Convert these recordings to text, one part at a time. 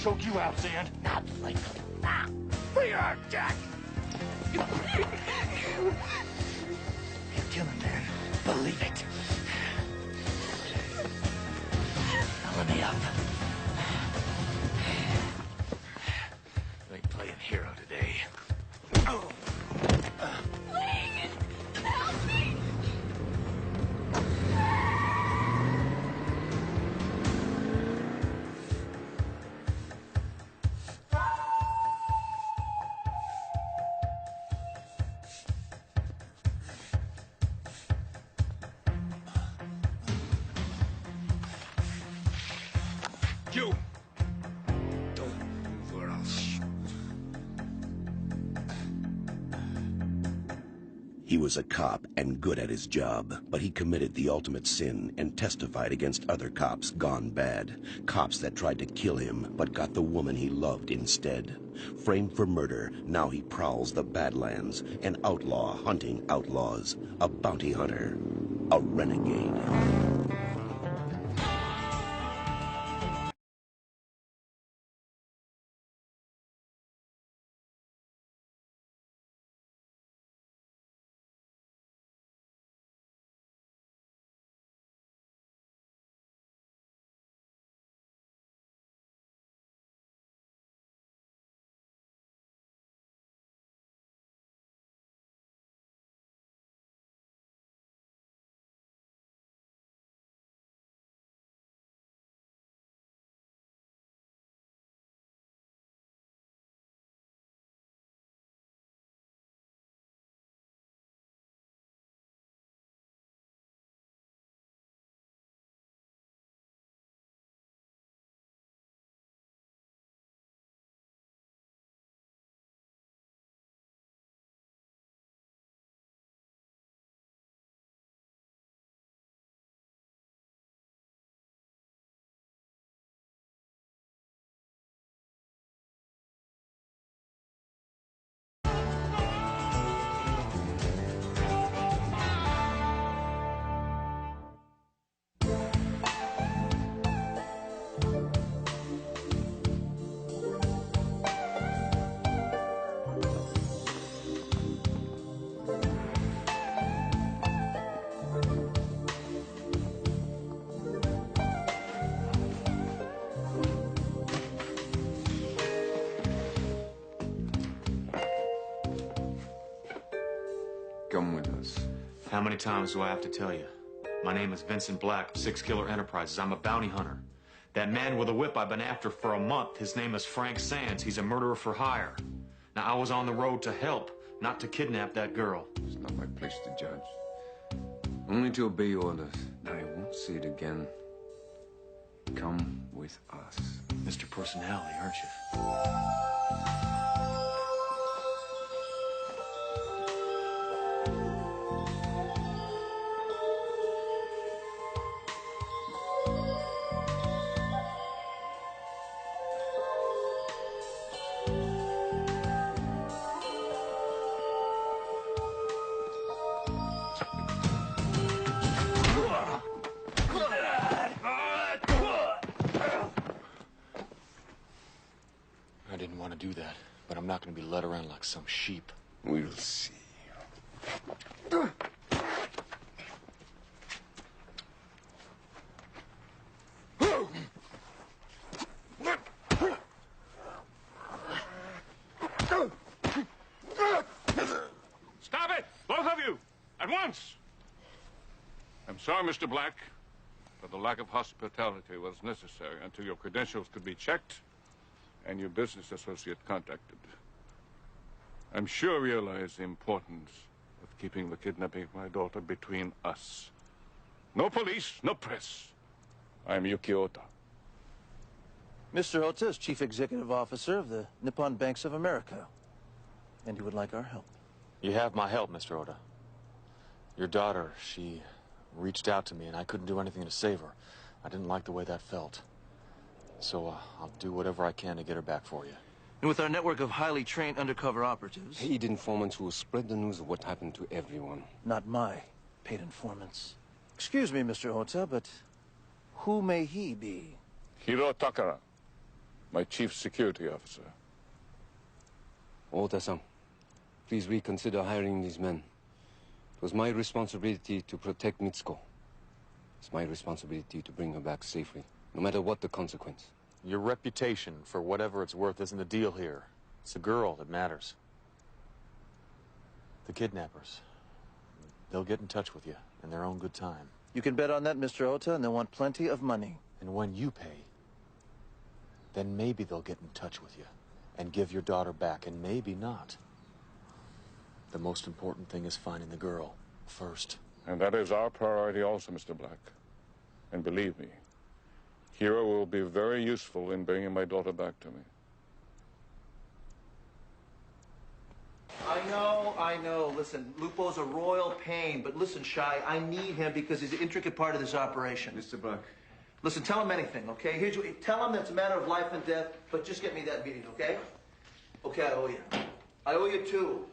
choke you out, Sand. Not likely. We are Jack! You're killing, man. Believe it. Now let me up. You ain't playing hero today. Oh. Please! Help me! You! Don't move or I'll shoot. He was a cop and good at his job, but he committed the ultimate sin and testified against other cops gone bad. Cops that tried to kill him, but got the woman he loved instead. Framed for murder, now he prowls the Badlands, an outlaw hunting outlaws, a bounty hunter, a renegade. Come with us. How many times do I have to tell you? My name is Vincent Black of Six Killer Enterprises. I'm a bounty hunter. That man with a whip I've been after for a month, his name is Frank Sands. He's a murderer for hire. Now, I was on the road to help, not to kidnap that girl. It's not my place to judge. Only to obey orders. Now, I won't say it again. Come with us. Mr. Personality, aren't you? I didn't want to do that, but I'm not going to be led around like some sheep. We'll see. Stop it! Both of you! At once! I'm sorry, Mr. Black, but the lack of hospitality was necessary until your credentials could be checked and your business associate contacted. I'm sure you realize the importance of keeping the kidnapping of my daughter between us. No police, no press. I'm Yuki Ota. Mr. Ota is Chief Executive Officer of the Nippon Banks of America, and he would like our help. You have my help, Mr. Oda. Your daughter, she reached out to me, and I couldn't do anything to save her. I didn't like the way that felt. So I'll do whatever I can to get her back for you. And with our network of highly trained undercover operatives... Paid informants who will spread the news of what happened to everyone. Not my paid informants. Excuse me, Mr. Ota, but who may he be? Hiro Takara. my chief security officer. Ota-san, please reconsider hiring these men. It was my responsibility to protect Mitsuko. It's my responsibility to bring her back safely, no matter what the consequence. Your reputation, for whatever it's worth, isn't the deal here. It's the girl that matters. The kidnappers. They'll get in touch with you in their own good time. You can bet on that, Mr. Ota, and they'll want plenty of money. And when you pay, then maybe they'll get in touch with you and give your daughter back, and maybe not. The most important thing is finding the girl first. And that is our priority also, Mr. Black. And believe me, Hero will be very useful in bringing my daughter back to me. I know. Listen, Lupo's a royal pain, but listen, Shy, I need him because he's an intricate part of this operation. Mr. Black. Listen, tell him anything, okay? Tell him that it's a matter of life and death, but just get me that meeting, okay? Okay, I owe you. I owe you too.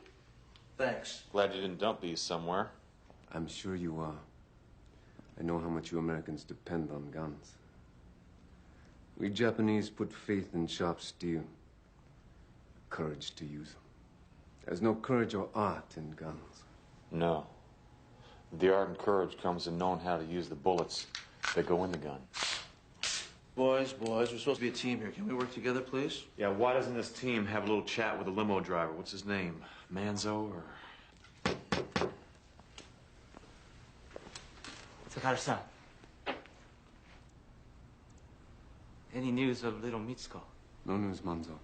Thanks. Glad you didn't dump these somewhere. I'm sure you are. I know how much you Americans depend on guns. We Japanese put faith in sharp steel. Courage to use them. There's no courage or art in guns. No. The art and courage comes in knowing how to use the bullets that go in the gun. Boys, we're supposed to be a team here. Can we work together, please? Yeah, why doesn't this team have a little chat with the limo driver? What's his name? Manzo or... Takara-san. Any news of little Mitsuko? No news, Manzo.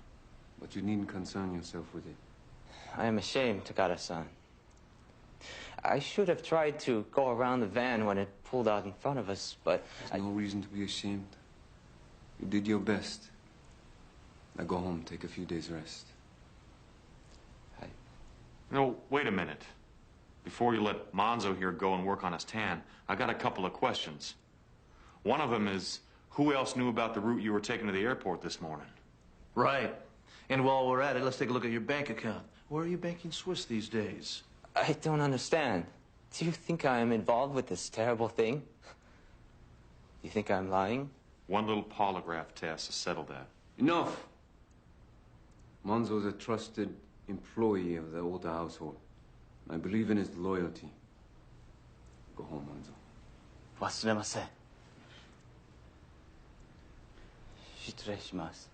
But you needn't concern yourself with it. I am ashamed, Takara-san. I should have tried to go around the van when it pulled out in front of us, but... There's no reason to be ashamed. You did your best. Now go home, take a few days rest. No, wait a minute. Before you let Manzo here go and work on his tan, I got a couple of questions. One of them is, who else knew about the route you were taking to the airport this morning? Right. And while we're at it, let's take a look at your bank account. Where are you banking Swiss these days? I don't understand. Do you think I am involved with this terrible thing? You think I'm lying? One little polygraph test to settle that. Enough! Manzo's a trusted employee of the Ota household. I believe in his loyalty. Go home, Manzo. 忘れません。失礼します。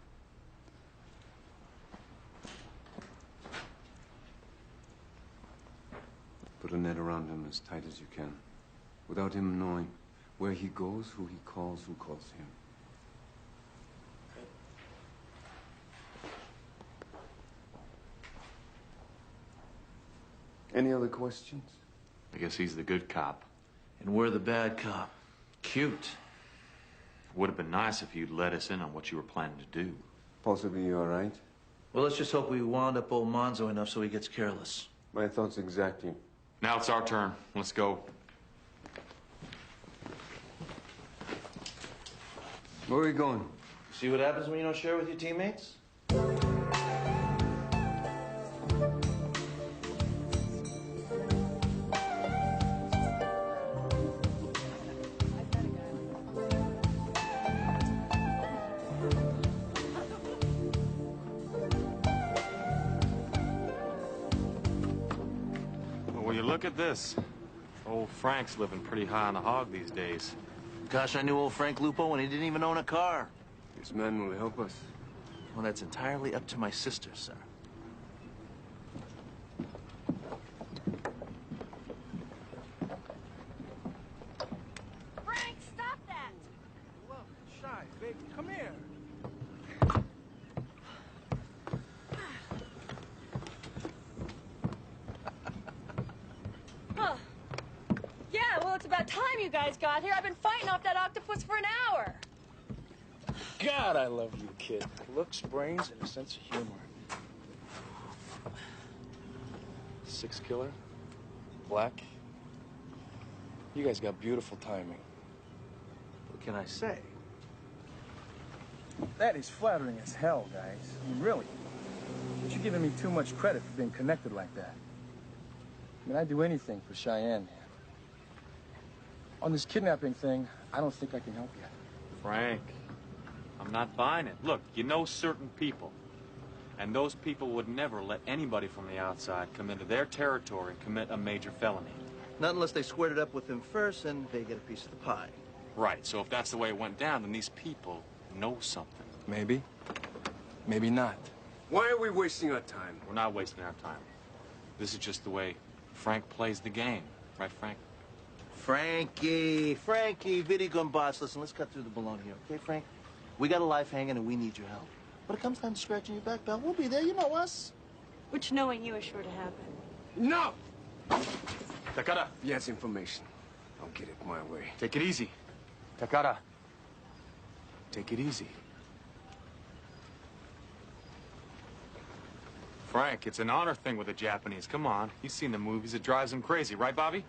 Put a net around him as tight as you can, without him knowing where he goes, who calls him. Any other questions? I guess he's the good cop. And we're the bad cop. Cute. Would have been nice if you'd let us in on what you were planning to do. Possibly you're right. Well, let's just hope we wound up old Manzo enough so he gets careless. My thoughts exactly. Now it's our turn. Let's go. Where are we going? See what happens when you don't share with your teammates? Well, you look at this. Old Frank's living pretty high on the hog these days. Gosh, I knew old Frank Lupo when he didn't even own a car. This man will help us. Well, that's entirely up to my sister, sir. Frank, stop that! Look, Shy, baby, come here. Huh. Yeah, well, it's about time you guys got here. I've been fighting off that octopus for an hour. God, I love you, kid. Looks, brains, and a sense of humor. 6 killer, Black. You guys got beautiful timing. What can I say? That is flattering as hell, guys. I mean, really. But you're giving me too much credit for being connected like that. I mean, I'd do anything for Cheyenne. On this kidnapping thing, I don't think I can help you. Frank, I'm not buying it. Look, you know certain people. And those people would never let anybody from the outside come into their territory and commit a major felony. Not unless they squared it up with him first and they get a piece of the pie. Right, so if that's the way it went down, then these people know something. Maybe. Maybe not. Why are we wasting our time? We're not wasting our time. This is just the way Frank plays the game. Right, Frank? Frankie, video gun boss. Listen, let's cut through the baloney here, okay, Frank? We got a life hanging and we need your help. But it comes time to scratching your back, pal. We'll be there, you know us. Which knowing you is sure to happen. No! Takara, He has information. I'll get it my way. take it easy. Takara, take it easy. Frank, it's an honor thing with the Japanese. Come on. You've seen the movies. It drives them crazy, right, Bobby?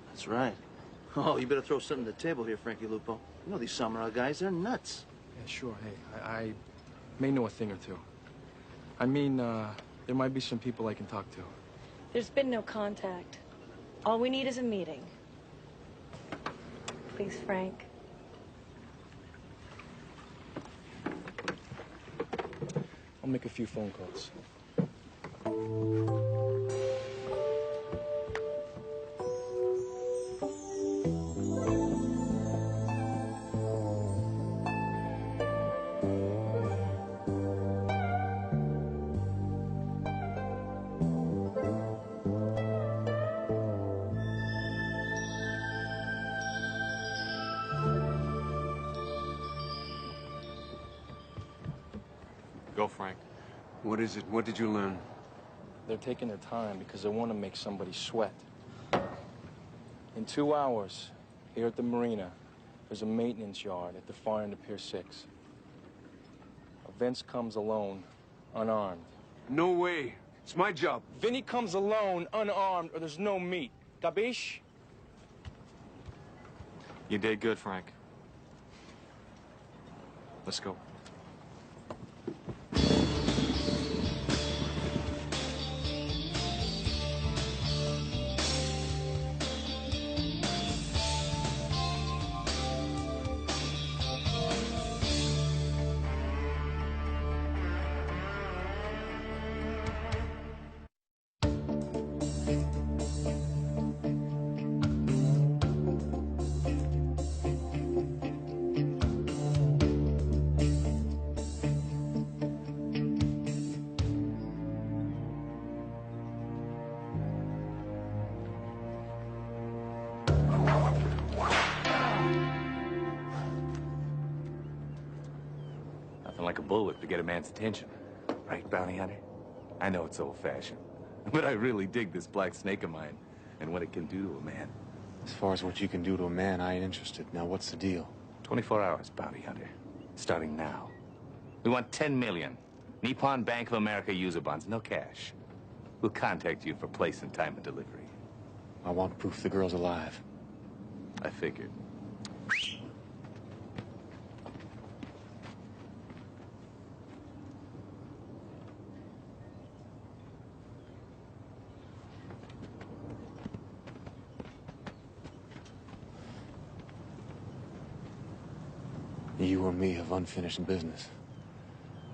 That's right. Oh, you better throw something to the table here, Frankie Lupo. You know these samurai guys, they're nuts. Yeah, sure. Hey, I may know a thing or two. I mean, there might be some people I can talk to. There's been no contact. All we need is a meeting. Please, Frank. I'll make a few phone calls. Go, Frank. What is it? What did you learn? They're taking their time because they want to make somebody sweat. In 2 hours, here at the marina, there's a maintenance yard at the far end of Pier 6. Vince comes alone, unarmed. No way. It's my job. Vinny comes alone, unarmed, or there's no meat. Capiche? You did good, Frank. Let's go. Nothing like a bullwhip to get a man's attention. Right, bounty hunter? I know it's old-fashioned, but I really dig this black snake of mine and what it can do to a man. As far as what you can do to a man, I ain't interested. Now, what's the deal? 24 hours, bounty hunter. Starting now. We want 10 million. Nippon Bank of America user bonds, no cash. We'll contact you for place and time of delivery. I want proof the girl's alive. I figured. You or me have unfinished business.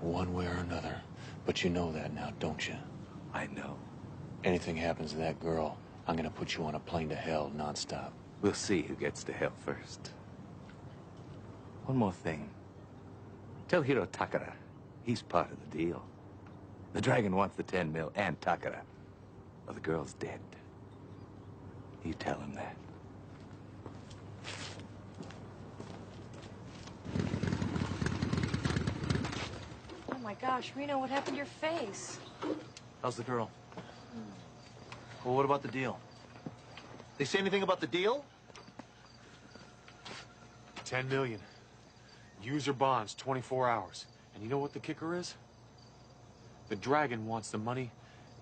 One way or another. But you know that now, don't you? I know. Anything happens to that girl, I'm gonna put you on a plane to hell nonstop. We'll see who gets to hell first. One more thing. Tell Hiro Takara he's part of the deal. The dragon wants the 10 mil and Takara. Well, the girl's dead. You tell him that. Oh my gosh, Reno, what happened to your face? How's the girl? Well, what about the deal? They say anything about the deal? 10 million. User bonds, 24 hours. And you know what the kicker is? The dragon wants the money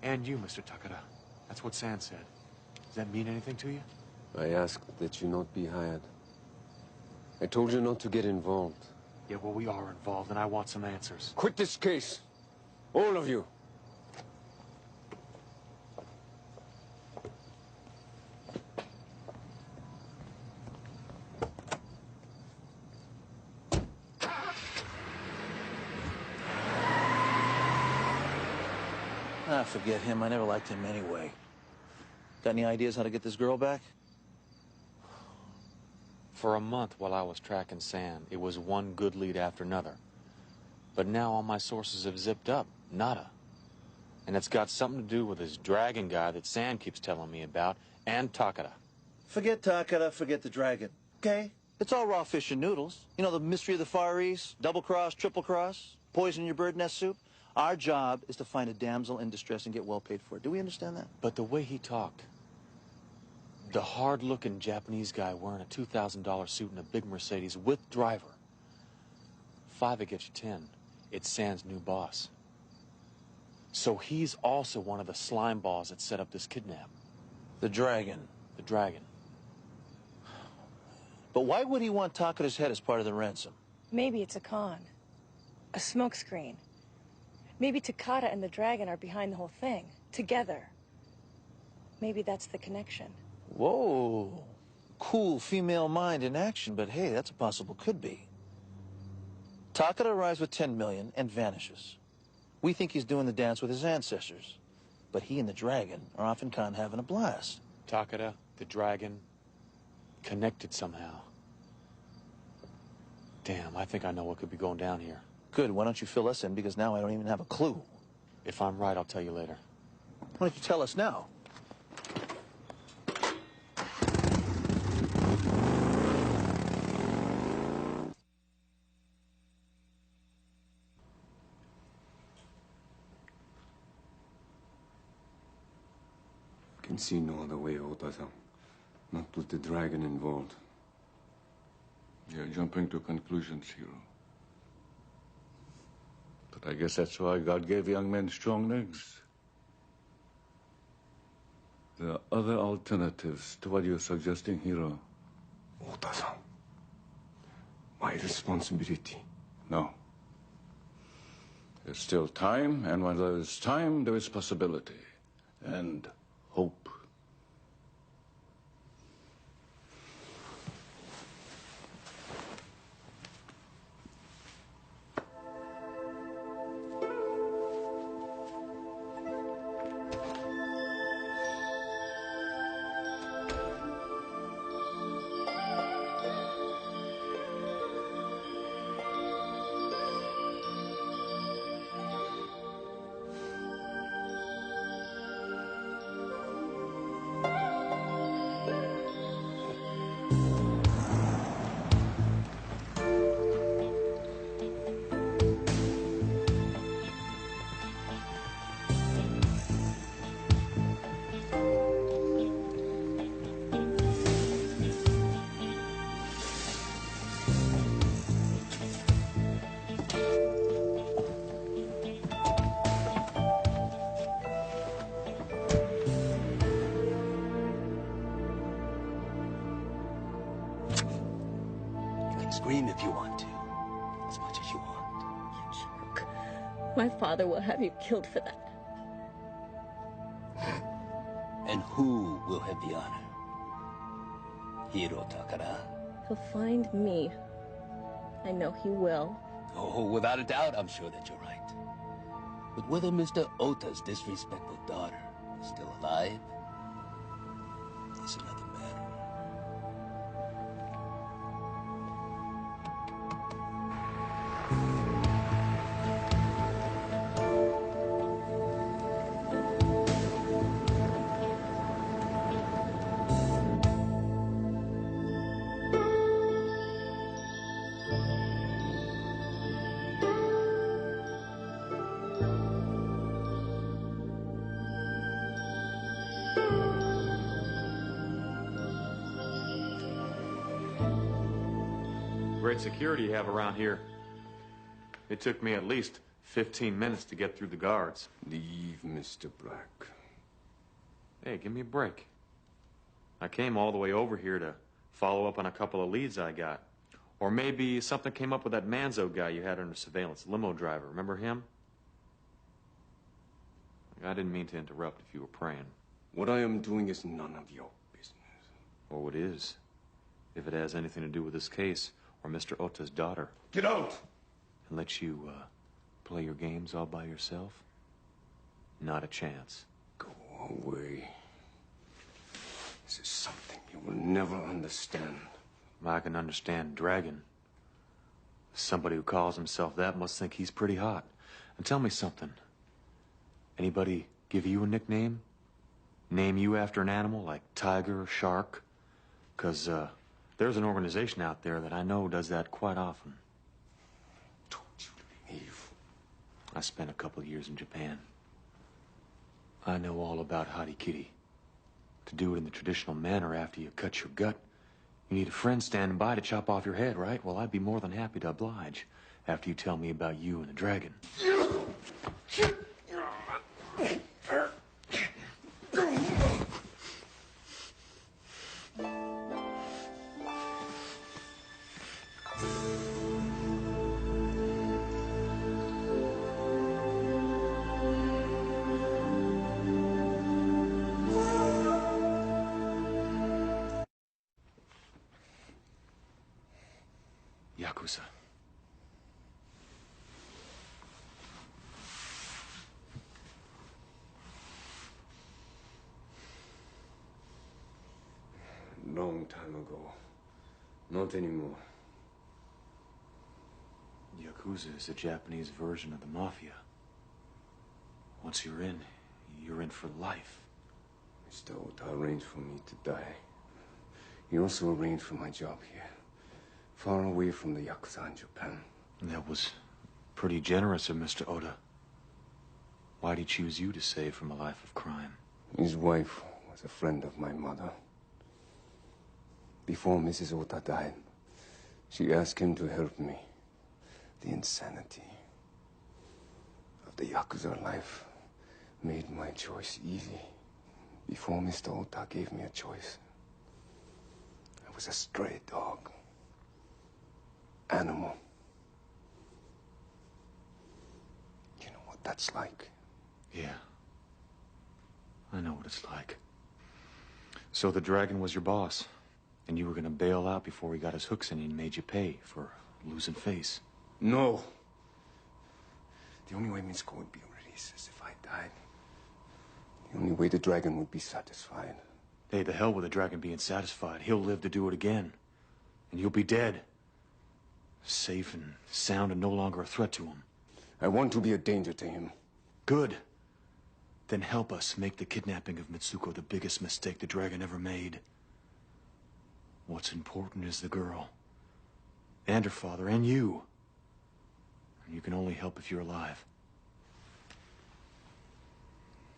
and you, Mr. Takara. That's what San said. Does that mean anything to you? I asked that you not be hired. I told you not to get involved. Yeah, well, we are involved, and I want some answers. Quit this case. All of you. Ah, forget him. I never liked him anyway. Got any ideas how to get this girl back? For a month while I was tracking Sand, it was one good lead after another. But now all my sources have zipped up. Nada. And it's got something to do with this dragon guy that Sand keeps telling me about, and Takara. Forget Takara, forget the dragon. Okay? It's all raw fish and noodles. You know, the mystery of the Far East, double cross, triple cross, poison your bird nest soup. Our job is to find a damsel in distress and get well paid for it. Do we understand that? But the way he talked, the hard-looking Japanese guy wearing a $2,000 suit and a big Mercedes with driver. 5 would get you 10. It's Sand's new boss. So he's also one of the slime balls that set up this kidnap. The dragon. The dragon. But why would he want Takara's head as part of the ransom? Maybe it's a con. A smokescreen. Maybe Takata and the dragon are behind the whole thing. Together. Maybe that's the connection. Whoa. Cool female mind in action, but hey, that's a possible could be. Takara arrives with 10 million and vanishes. We think he's doing the dance with his ancestors. But he and the dragon are off in Cannes having a blast. Takara, the dragon, connected somehow. Damn, I think I know what could be going down here. Good, why don't you fill us in, because now I don't even have a clue. If I'm right, I'll tell you later. Why don't you tell us now? Can see no other way, Ota-san. Not with the dragon involved. You're jumping to conclusions, Hiro. But I guess that's why God gave young men strong legs. There are other alternatives to what you're suggesting, Hiro. Ota-san. My responsibility. No. There's still time, and when there is time, there is possibility. And hope. Scream if you want to. As much as you want. You jerk. My father will have you killed for that. And who will have the honor? Hiro Takara? He'll find me. I know he will. Oh, without a doubt, I'm sure that you're right. But whether Mr. Ota's disrespectful daughter is still alive is another matter. Great security you have around here. It took me at least 15 minutes to get through the guards. Leave, Mr. Black. Hey, give me a break. I came all the way over here to follow up on a couple of leads I got. Or maybe something came up with that Manzo guy you had under surveillance, limo driver. Remember him? I didn't mean to interrupt if you were praying. What I am doing is none of your business. Or it is. If it has anything to do with this case, or Mr. Ota's daughter. Get out! And let you, play your games all by yourself? Not a chance. Go away. This is something you will never understand. I can understand Dragon. Somebody who calls himself that must think he's pretty hot. And tell me something. Anybody give you a nickname? Name you after an animal like tiger or shark? 'Cause there's an organization out there that I know does that quite often. Told you to leave. I spent a couple years in Japan. I know all about harikiri. To do it in the traditional manner after you cut your gut, you need a friend standing by to chop off your head, right? Well, I'd be more than happy to oblige after you tell me about you and the dragon. Yakuza. Long time ago. Not anymore. Yakuza is a Japanese version of the mafia. Once you're in for life. Mr. Ota arranged for me to die. He also arranged for my job here. Far away from the Yakuza in Japan. That was pretty generous of Mr. Oda. Why'd he choose you to save from a life of crime? His wife was a friend of my mother. Before Mrs. Ota died, she asked him to help me. The insanity of the Yakuza life made my choice easy. Before Mr. Ota gave me a choice, I was a stray dog. Animal. You know what that's like? Yeah. I know what it's like. So the dragon was your boss, and you were gonna bail out before he got his hooks in and made you pay for losing face. No. The only way Mitsuko would be released is if I died. The only way the dragon would be satisfied. Hey, the hell with the dragon being satisfied. He'll live to do it again. And you'll be dead. Safe and sound and no longer a threat to him. I want to be a danger to him. Good. Then help us make the kidnapping of Mitsuko the biggest mistake the dragon ever made. What's important is the girl. And her father, and you. And you can only help if you're alive.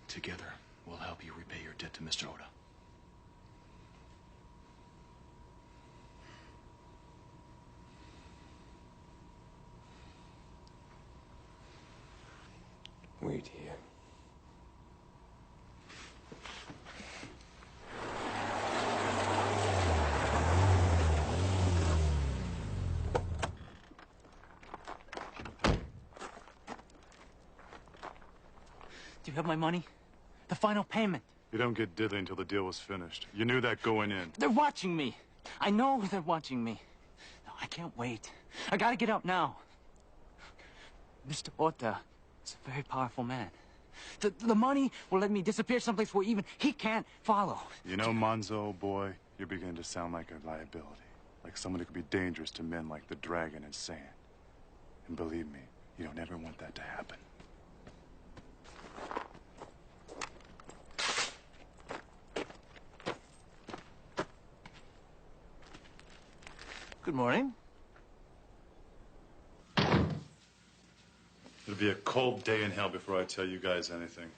Together, we'll help you repay your debt to Mr. Oda. Wait here. Do you have my money? The final payment. You don't get diddly until the deal was finished. You knew that going in. They're watching me. I know they're watching me. No, I can't wait. I gotta get out now. Mr. Ota is a very powerful man. The money will let me disappear someplace where even he can't follow. You know, Manzo, boy, you're beginning to sound like a liability. Like someone who could be dangerous to men like the dragon and Sand. And believe me, you don't ever want that to happen. Good morning. It'll be a cold day in hell before I tell you guys anything.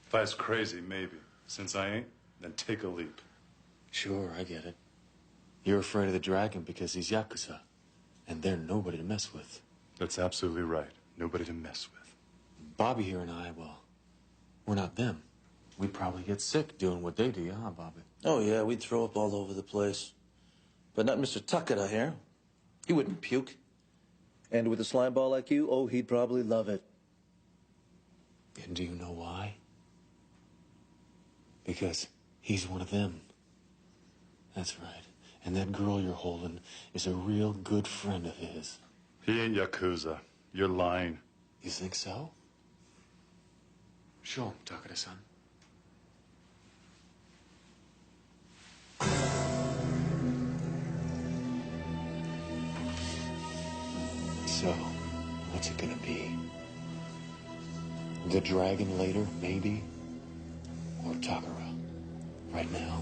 If I was crazy, maybe. Since I ain't, then take a leap. Sure, I get it. You're afraid of the dragon because he's Yakuza. And they're nobody to mess with. That's absolutely right. Nobody to mess with. Bobby here and I, well, we're not them. We'd probably get sick doing what they do, huh, Bobby? Oh, yeah, we'd throw up all over the place. But not Mr. Takeda here. He wouldn't puke. And with a slime ball like you, oh, he'd probably love it. And do you know why? Because he's one of them. That's right. And that girl you're holding is a real good friend of his. He ain't Yakuza. You're lying. You think so? Show him, Takada-san. So, what's it gonna be? The dragon later, maybe? Or Takara, right now?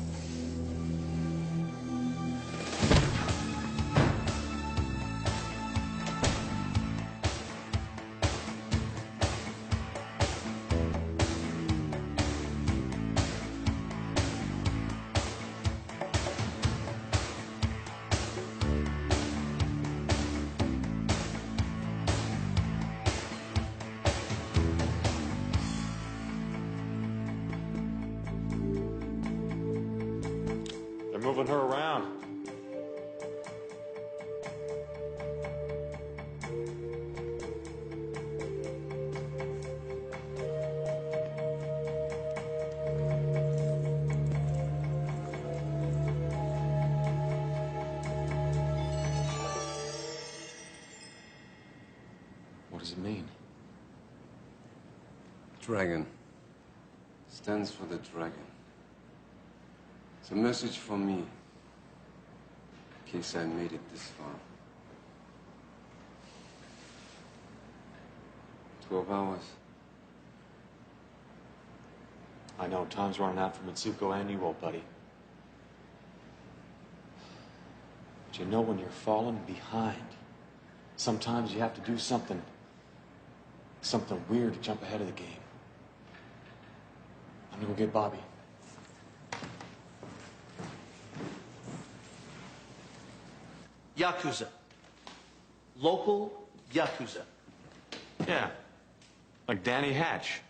They're moving her around. What does it mean? Dragon. Stands for the dragon. It's a message from me, in case I made it this far. 12 hours. I know, time's running out for Mitsuko and you, old buddy. But you know when you're falling behind, sometimes you have to do something weird to jump ahead of the game. I'm gonna go get Bobby. Yakuza. Local Yakuza. Yeah, like Danny Hatch.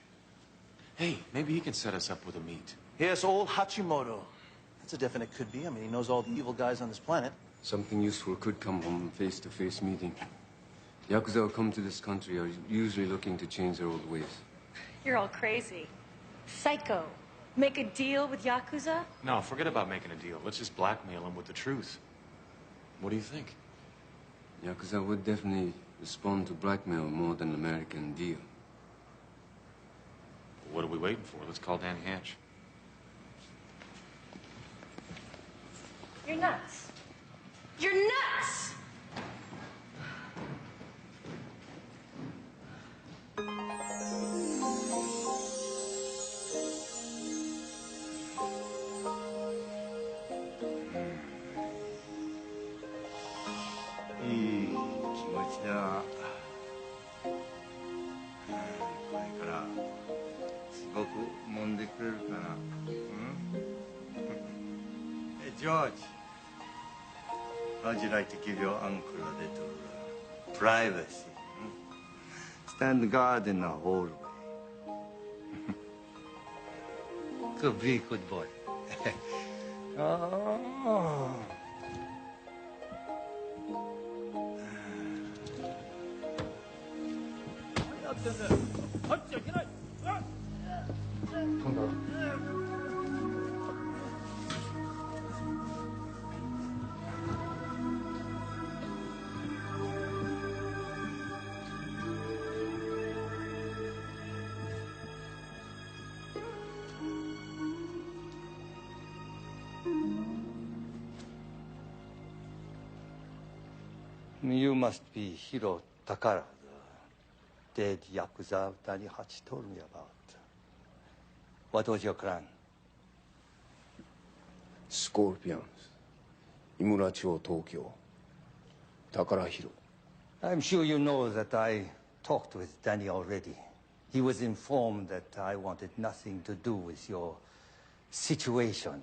Hey, maybe he can set us up with a meet. Yes, old Hachimoto. That's a definite could be. I mean, he knows all the evil guys on this planet. Something useful could come from a face-to-face meeting. Yakuza who come to this country are usually looking to change their old ways. You're all crazy. Psycho. Make a deal with Yakuza? No, forget about making a deal. Let's just blackmail him with the truth. What do you think? Yakuza would definitely respond to blackmail more than an American deal. What are we waiting for? Let's call Danny Hatch. You're nuts. You're nuts! Hey, George, how'd you like to give your uncle a little privacy? Stand guard in the hallway. Could be, good boy. Oh. You must be Hiro Takara, the dead Yakuza Danny Hatch told me about. What was your clan? Scorpions. Imuracho, Tokyo. Takarahiro. I'm sure you know that I talked with Danny already. He was informed that I wanted nothing to do with your situation.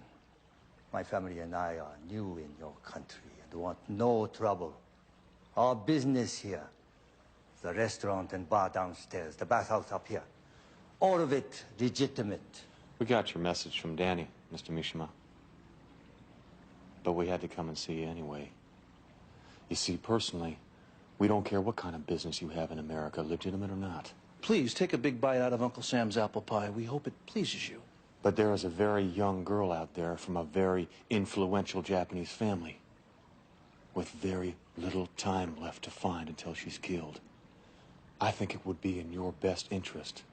My family and I are new in your country and want no trouble. Our business here, the restaurant and bar downstairs, the bathhouse up here, all of it legitimate. We got your message from Danny, Mr. Mishima. But we had to come and see you anyway. You see, personally, we don't care what kind of business you have in America, legitimate or not. Please, take a big bite out of Uncle Sam's apple pie. We hope it pleases you. But there is a very young girl out there from a very influential Japanese family with very little time left to find until she's killed. I think it would be in your best interest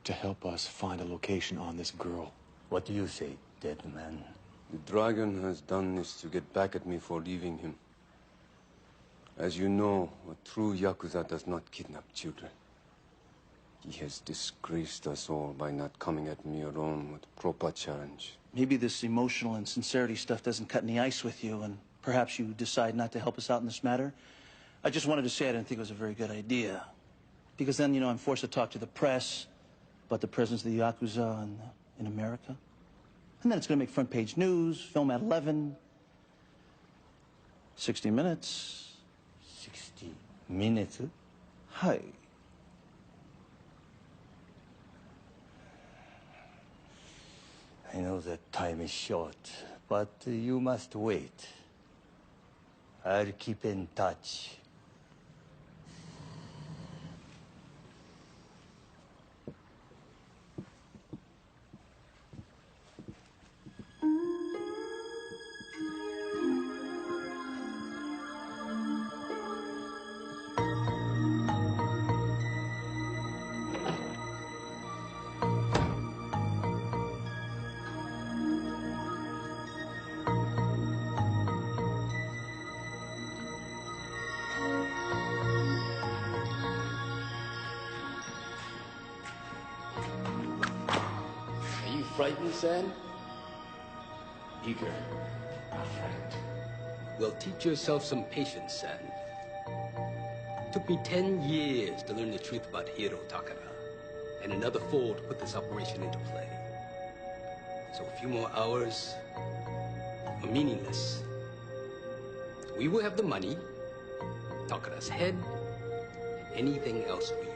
to help us find a location on this girl. What do you say, dead man? The dragon has done this to get back at me for leaving him. As you know, a true Yakuza does not kidnap children. He has disgraced us all by not coming at me alone with proper challenge. Maybe this emotional and sincerity stuff doesn't cut any ice with you, and perhaps you decide not to help us out in this matter. I just wanted to say I didn't think it was a very good idea. Because then, you know, I'm forced to talk to the press about the presence of the Yakuza in America. And then it's going to make front-page news, film at 11. 60 minutes. 60 minutes? Hi. I know that time is short, but you must wait. I'll keep in touch. Frightened, Sam? Eager, not frightened. Well, teach yourself some patience, Sam. Took me 10 years to learn the truth about Hiro Takara, and another 4 to put this operation into play. So a few more hours are meaningless. We will have the money, Takara's head, and anything else we want.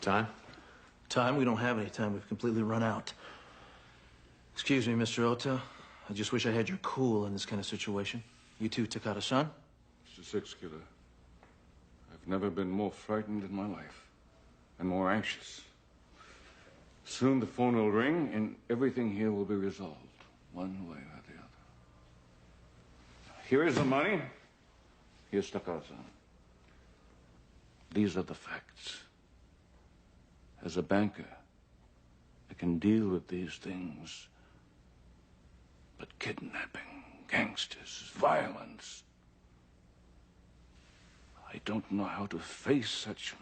Time? Time? We don't have any time. We've completely run out. Excuse me, Mr. Ota. I just wish I had your cool in this kind of situation. You too took out a son? Mr. Six Killer, I've never been more frightened in my life and more anxious. Soon the phone will ring and everything here will be resolved, one way or the other. Here is the money. Here's Takara-san. These are the facts. As a banker, I can deal with these things. But kidnapping, gangsters, violence... I don't know how to face such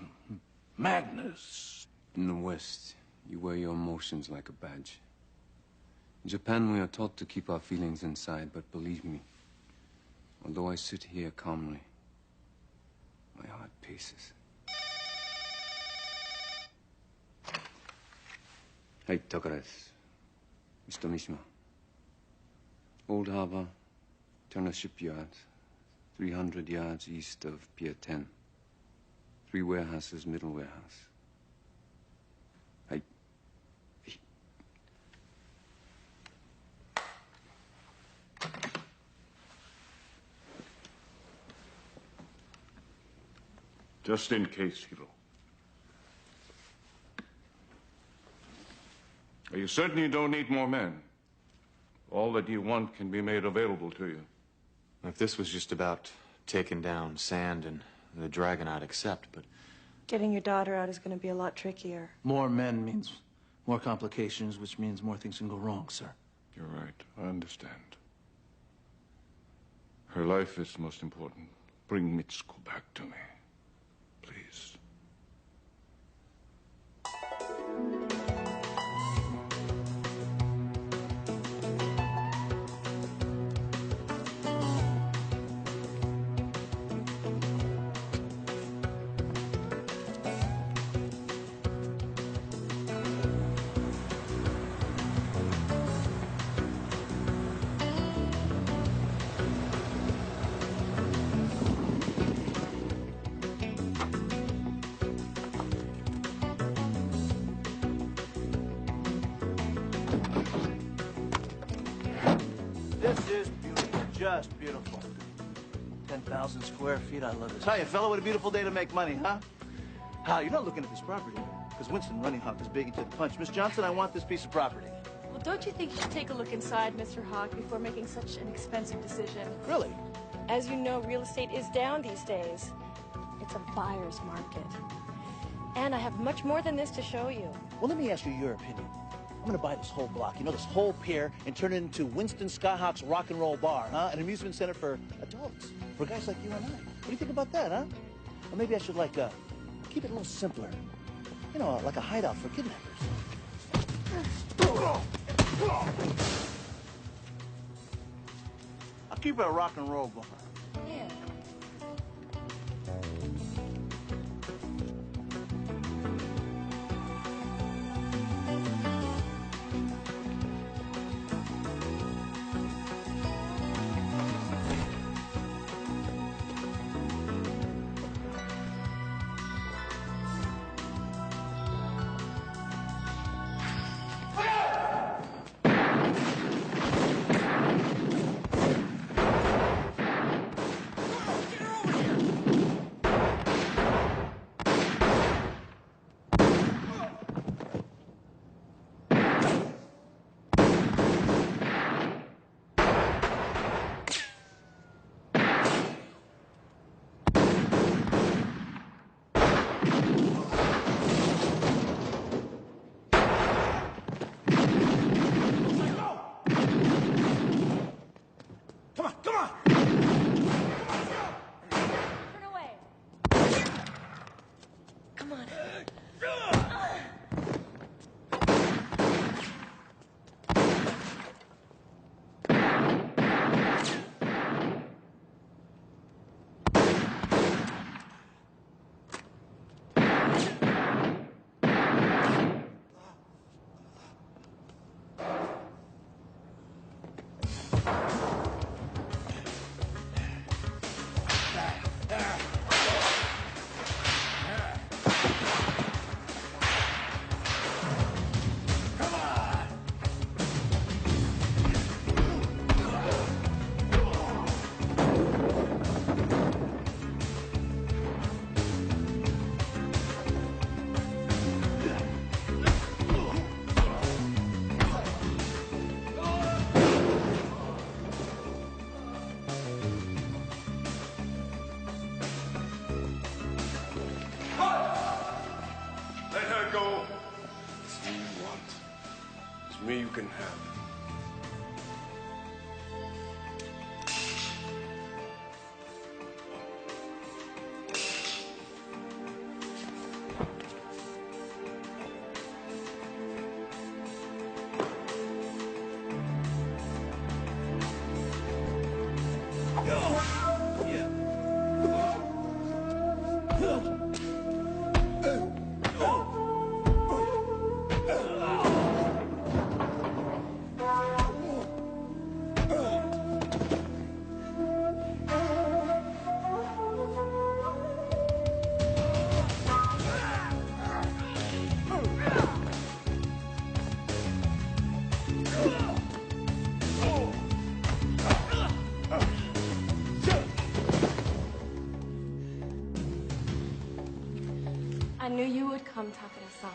madness. In the West, you wear your emotions like a badge. In Japan, we are taught to keep our feelings inside, but believe me, although I sit here calmly, my heart paces. Hey, Takara. Mr. Mishima. Old Harbor, Turner Shipyard, 300 yards east of Pier 10. 3 warehouses, middle warehouse. Hey. Just in case, Hiro. Are you certain you don't need more men? All that you want can be made available to you. If this was just about taking down Sand and the dragon, I'd accept, but... Getting your daughter out is going to be a lot trickier. More men means more complications, which means more things can go wrong, sir. You're right. I understand. Her life is most important. Bring Mitsuko back to me. Please. This is beautiful, just beautiful. 10,000 square feet, I love this. Hiya, fella, what a beautiful day to make money, huh? Hal, you're not looking at this property. because Winston Running Hawk is big into the punch. Miss Johnson, I want this piece of property. Well, don't you think you should take a look inside, Mr. Hawk, before making such an expensive decision? Really? As you know, real estate is down these days. It's a buyer's market. And I have much more than this to show you. Well, let me ask you your opinion. I'm gonna buy this whole block, you know, this whole pier, and turn it into Winston Skyhawk's rock and roll bar, huh? An amusement center for adults, for guys like you and I. What do you think about that, huh? Or maybe I should, like, keep it a little simpler. You know, like a hideout for kidnappers. I'll keep it a rock and roll bar. Yeah. Me you can have. I knew you would come, Takeda-san.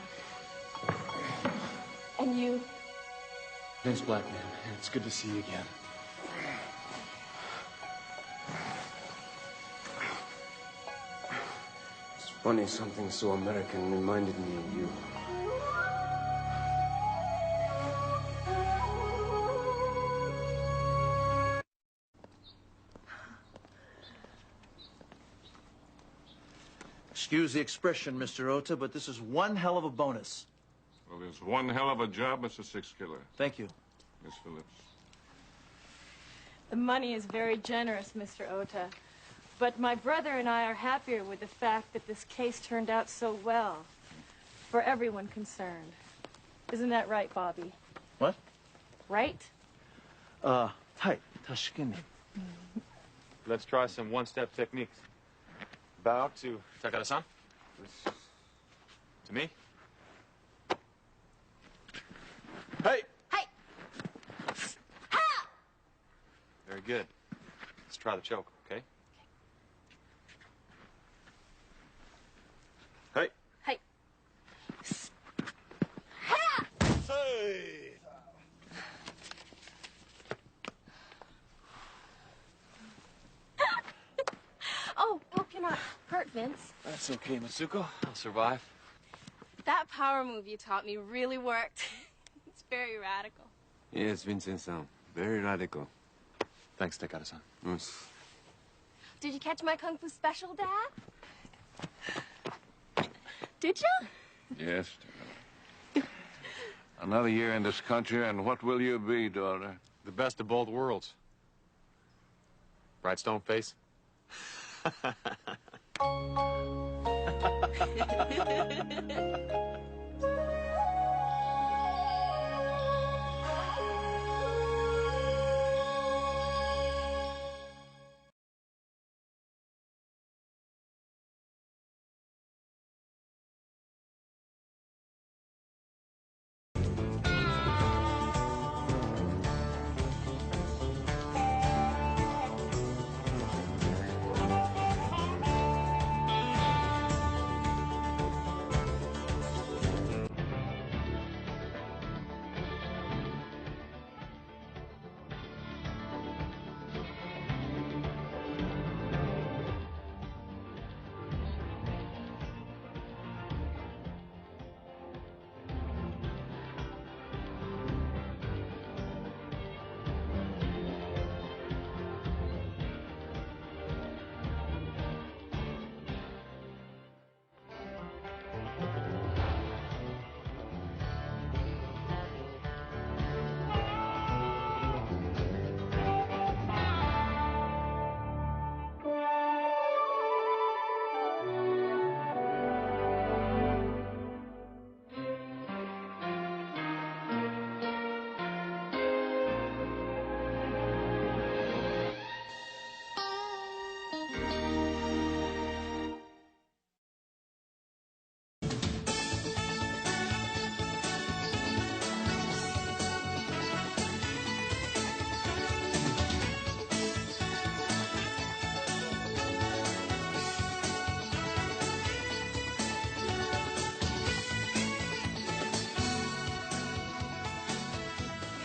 And you? Vince Blackman, it's good to see you again. It's funny, something so American reminded me of you. Excuse the expression, Mr. Ota, but this is one hell of a bonus. Well, it's one hell of a job, Mr. Six Killer. Thank you. Miss Phillips. The money is very generous, Mr. Ota. But my brother and I are happier with the fact that this case turned out so well for everyone concerned. Isn't that right, Bobby? What? Right? Hi, Tashkini. Let's try some one-step techniques. Bow to Takeda-san. To me. Hey! Hey! Very good. Let's try the choke, okay? Hey! Hey! Vince. That's okay, Mitsuko. I'll survive. That power move you taught me really worked. It's very radical. Yes, Vincent-san. Very radical. Thanks, Takada-san. Yes. Did you catch my kung fu special, Dad? Did you? Yes. Another year in this country, and what will you be, daughter? The best of both worlds. Right, Stoneface?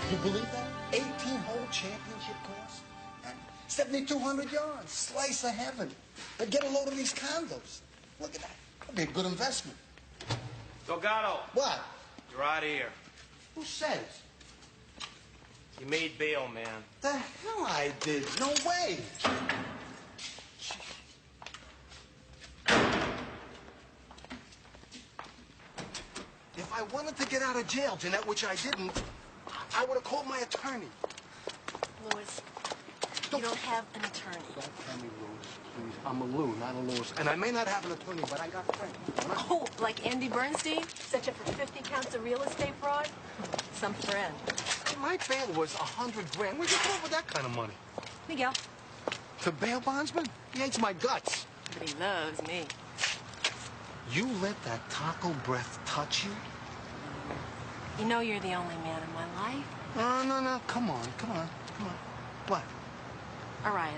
You believe that? 18-hole championship course? And 7,200 yards. Slice of heaven. But get a load of these condos. Look at that. That'd be a good investment. Delgado. What? You're out of here. Who says? You made bail, man. The hell I did. No way. If I wanted to get out of jail, Jeanette, which I didn't, I would have called my attorney. Louis, you don't have an attorney. Don't call me Louis, please. I'm a Lou, not a Louis. And I may not have an attorney, but I got friends. Oh, like Andy Bernstein? Such a for 50 counts of real estate fraud? Some friend. My bail was $100 grand. Where'd you come up with that kind of money? Miguel. The bail bondsman? He hates my guts. But he loves me. You let that taco breath touch you? You know you're the only man in my life. No. Come on. What? All right,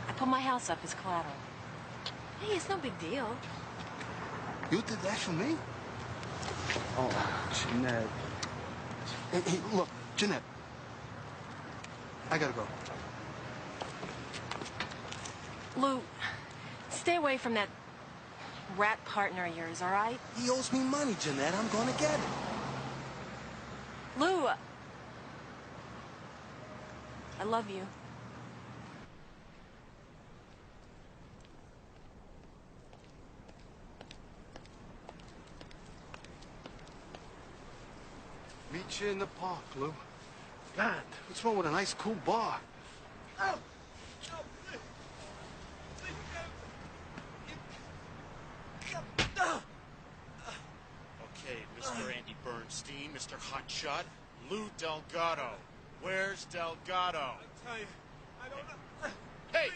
I put my house up as collateral. Hey, it's no big deal. You did that for me? Oh, Jeanette. Hey, look, Jeanette. I gotta go. Lou, stay away from that rat partner of yours, all right? He owes me money, Jeanette. I'm gonna get it. Lou, I love you. Meet you in the park, Lou. God, what's wrong with a nice, cool bar? Okay, Mr. Andy Bernstein, Mr. Hotshot, Lou Delgado. Where's Delgado? I tell you, I don't know. Hey!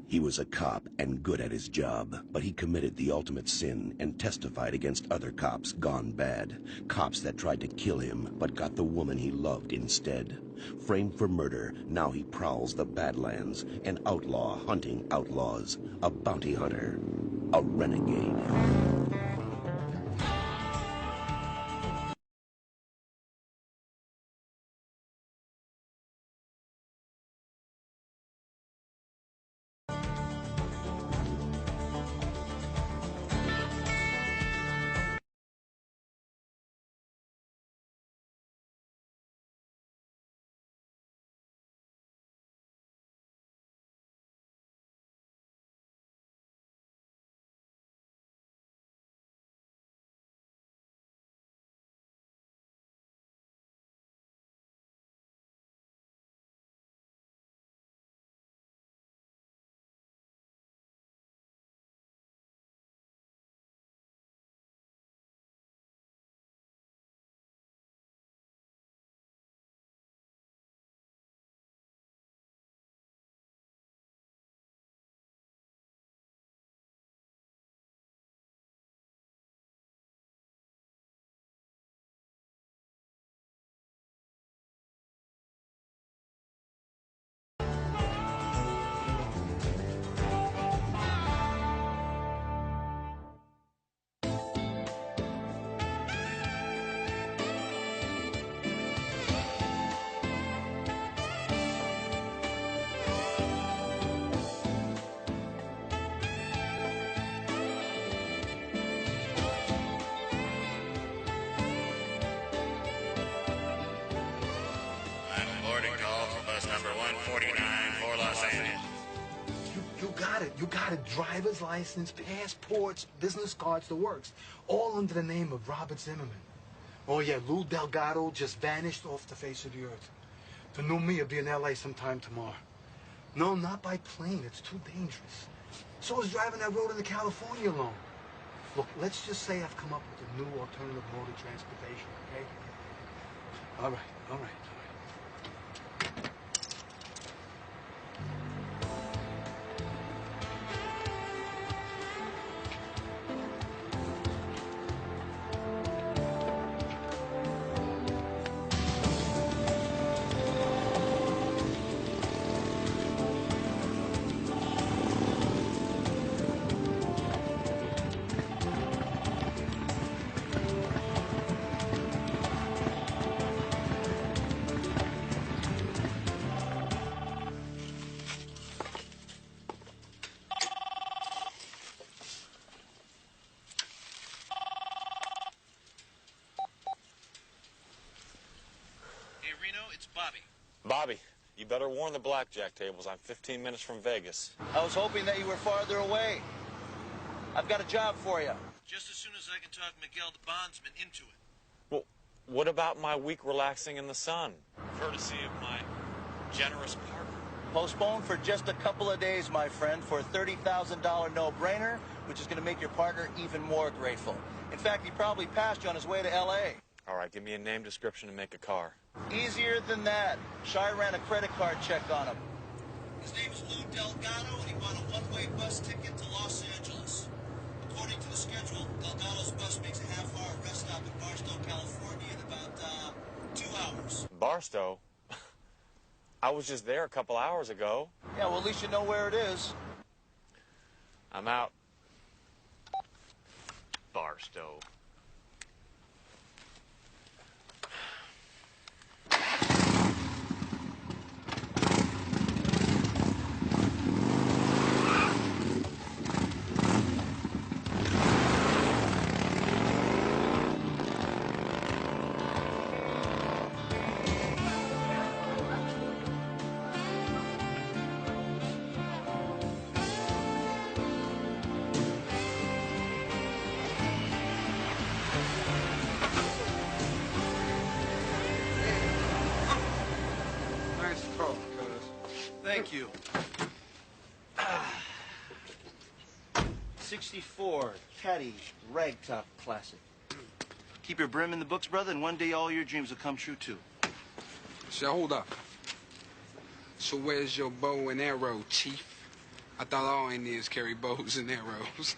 He was a cop and good at his job, but he committed the ultimate sin and testified against other cops gone bad. Cops that tried to kill him, but got the woman he loved instead. Framed for murder, now he prowls the Badlands, an outlaw hunting outlaws, a bounty hunter, a renegade. You got a driver's license, passports, business cards, the works, all under the name of Robert Zimmerman. Oh, yeah, Lou Delgado just vanished off the face of the earth. The new me will be in L.A. sometime tomorrow. No, not by plane. It's too dangerous. So is driving that road into California alone. Look, let's just say I've come up with a new alternative mode of transportation, okay? All right, all right, all right. Bobby, you better warn the blackjack tables. I'm 15 minutes from Vegas. I was hoping that you were farther away. I've got a job for you. Just as soon as I can talk Miguel the bondsman into it. Well, what about my week relaxing in the sun? Courtesy of my generous partner. Postponed for just a couple of days, my friend, for a $30,000 no-brainer, which is going to make your partner even more grateful. In fact, he probably passed you on his way to L.A. All right, give me a name, description, and make a car. Easier than that. Shai ran a credit card check on him. His name is Lou Delgado, and he bought a one-way bus ticket to Los Angeles. According to the schedule, Delgado's bus makes a half-hour rest stop in Barstow, California in about 2 hours. Barstow? I was just there a couple hours ago. Yeah, well, at least you know where it is. I'm out. Barstow. Thank you. 64 Caddy Ragtop Classic. Keep your brim in the books, brother, and one day all your dreams will come true, too. So hold up. So where's your bow and arrow, Chief? I thought all Indians carry bows and arrows.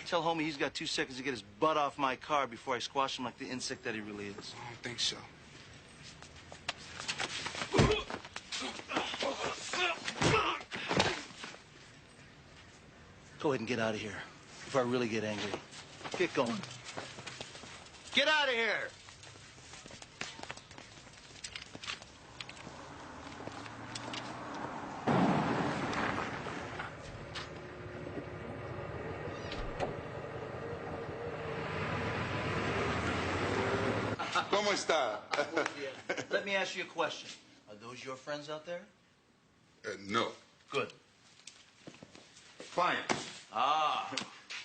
Tell homie he's got 2 seconds to get his butt off my car before I squash him like the insect that he really is. I don't think so. Go ahead and get out of here before I really get angry. Get going. Get out of here! ¿Cómo está? Let me ask you a question. Are those your friends out there? No. Good. Clients. Ah.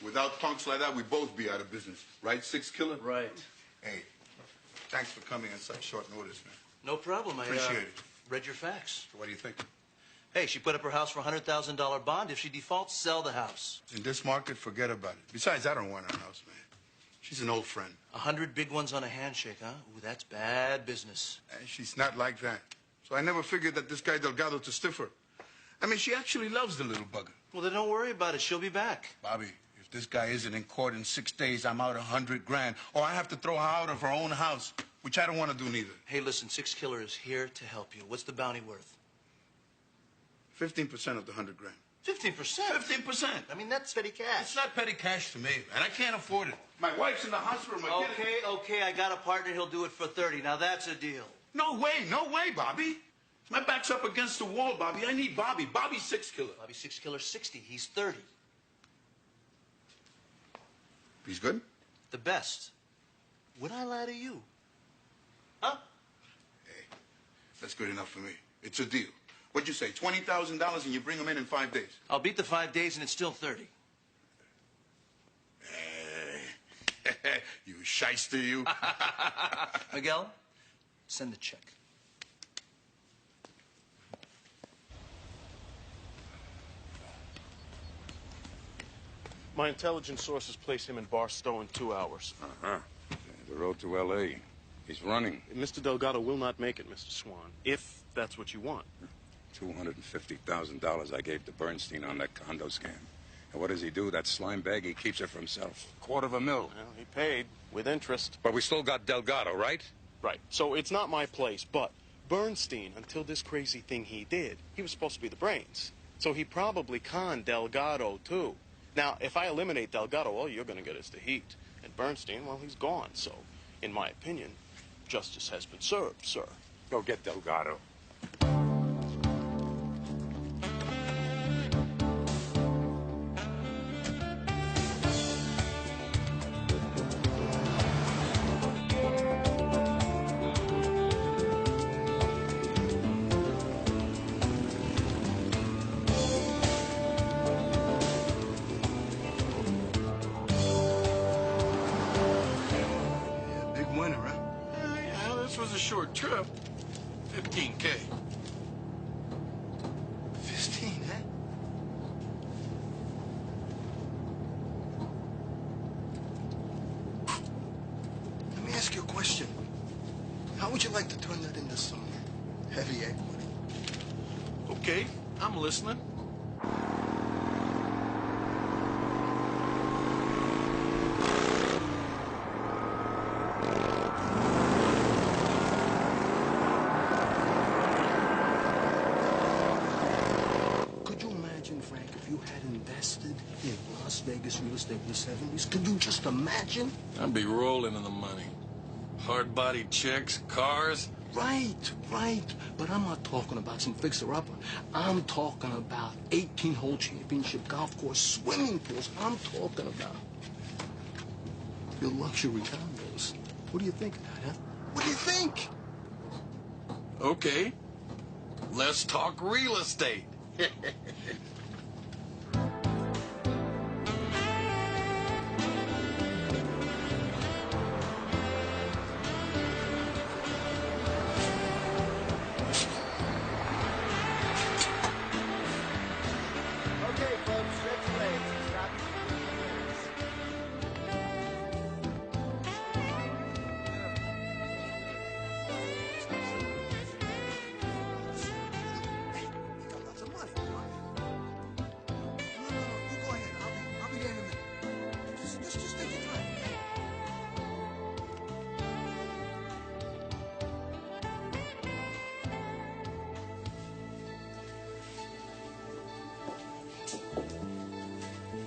Without punks like that, we'd both be out of business. Right, Six Killer? Right. Hey, thanks for coming on such short notice, man. No problem. I Appreciate it. read your facts. So what do you think? Hey, she put up her house for a $100,000 bond. If she defaults, sell the house. In this market, forget about it. Besides, I don't want her house, man. She's an old friend. 100 big ones on a handshake, huh? Ooh, that's bad business. And she's not like that. So I never figured that this guy Delgado to stiff her. I mean, she actually loves the little bugger. Well, then don't worry about it. She'll be back. Bobby, if this guy isn't in court in 6 days, I'm out 100 grand. Or I have to throw her out of her own house, which I don't want to do neither. Hey, listen, Six Killer is here to help you. What's the bounty worth? 15% of the 100 grand. 15%? 15%. I mean, that's petty cash. It's not petty cash to me, man. I can't afford it. My wife's in the hospital. Okay, I got a partner. He'll do it for 30. Now, that's a deal. No way, Bobby. My back's up against the wall, Bobby. I need Bobby. Bobby's Six Killer. Bobby Six Killer 60. He's 30. He's good? The best. Would I lie to you? Huh? Hey, that's good enough for me. It's a deal. What'd you say, $20,000 and you bring them in 5 days? I'll beat the 5 days and it's still 30. You shyster, you. Miguel, send the check. My intelligence sources place him in Barstow in 2 hours. Uh-huh. The road to L.A. He's running. Mr. Delgado will not make it, Mr. Swan, if that's what you want. $250,000 I gave to Bernstein on that condo scam. And what does he do? That slime bag, he keeps it for himself. $250,000. Well, he paid, with interest. But we still got Delgado, right? Right. So it's not my place, but Bernstein, until this crazy thing he did, he was supposed to be the brains. So he probably conned Delgado, too. Now, if I eliminate Delgado, all you're going to get is the heat. And Bernstein, well, he's gone. So, in my opinion, justice has been served, sir. Go get Delgado. Short trip. 15K. 15, huh? Let me ask you a question. How would you like to turn that into some heavy equity? Okay, I'm listening. Frank, if you had invested in Las Vegas real estate in the 70s, could you just imagine? I'd be rolling in the money. Hard-bodied chicks, cars. Right. But I'm not talking about some fixer-upper. I'm talking about 18-hole championship golf course, swimming pools. I'm talking about your luxury condos. What do you think of that, huh? What do you think? Okay. Let's talk real estate.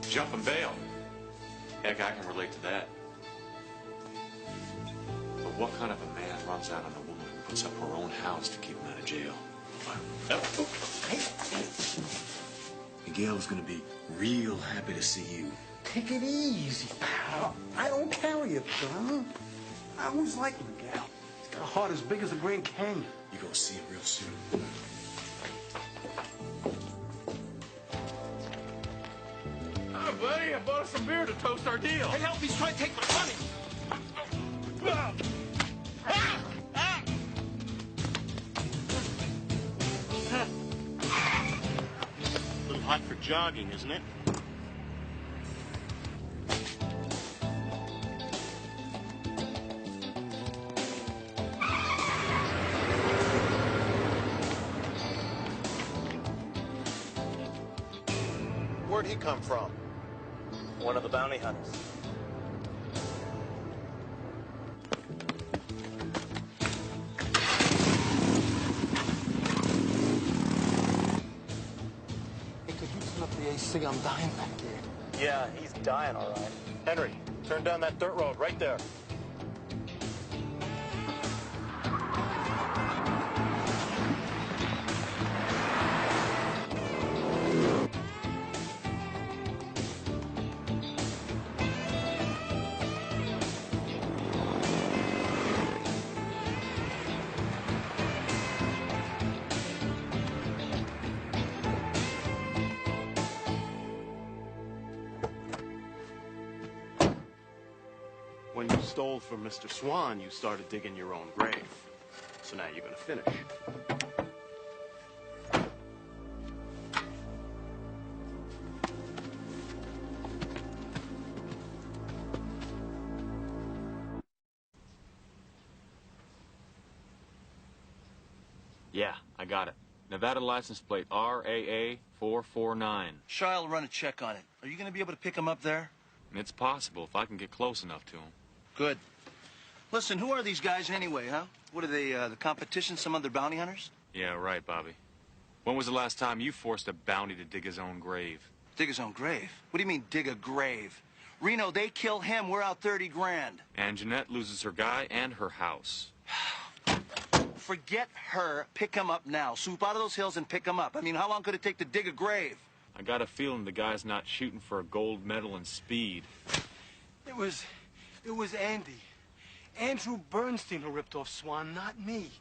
Jumping bail. Heck, I can relate to that. But what kind of a man runs out on a woman who puts up her own house to keep him out of jail? Miguel's gonna be real happy to see you. Take it easy, pal. I don't carry a gun. I always liked Miguel. He's got a heart as big as the Grand Canyon. You're gonna see him real soon. Buddy, I bought us some beer to toast our deal. Hey, help me, he's trying to take my money. A little hot for jogging, isn't it? Where'd he come from? One of the bounty hunters. Hey, could you turn up the AC? I'm dying back here. Yeah, he's dying, all right. Henry, turn down that dirt road right there. when you stole from Mr. Swan, you started digging your own grave. So now you're gonna finish. Yeah, I got it. Nevada license plate RAA 449. Shy will run a check on it. Are you going to be able to pick him up there? It's possible if I can get close enough to him. Good. Listen, who are these guys anyway, huh? What are they, the competition, some other bounty hunters? Yeah, right, Bobby. When was the last time you forced a bounty to dig his own grave? Dig his own grave? What do you mean, dig a grave? Reno, they kill him, we're out 30 grand. And Jeanette loses her guy and her house. Forget her. Pick him up now. Swoop out of those hills and pick him up. I mean, how long could it take to dig a grave? I got a feeling the guy's not shooting for a gold medal in speed. It was Andy. Andrew Bernstein who ripped off Swan, not me.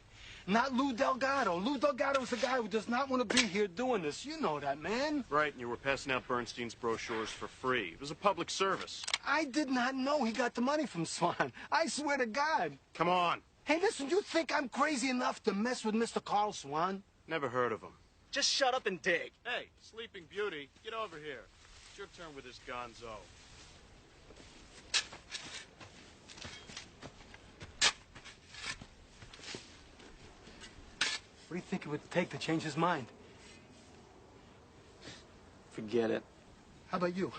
Not Lou Delgado. Lou Delgado is the guy who does not want to be here doing this. You know that, man. Right, and you were passing out Bernstein's brochures for free. It was a public service. I did not know he got the money from Swan. I swear to God. Come on. Hey, listen, you think I'm crazy enough to mess with Mr. Carl Swan? Never heard of him. Just shut up and dig. Hey, Sleeping Beauty, get over here. It's your turn with this gonzo. What do you think it would take to change his mind? Forget it. How about you?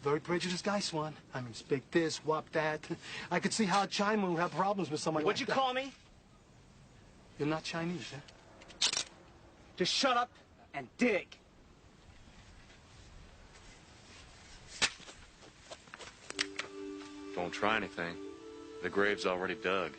Very prejudiced guy, Swan. I mean, speak this, whop that. I could see how a Chinaman would have problems with somebody What'd like you that. call me? You're not Chinese, huh? Just shut up and dig. Don't try anything. The grave's already dug.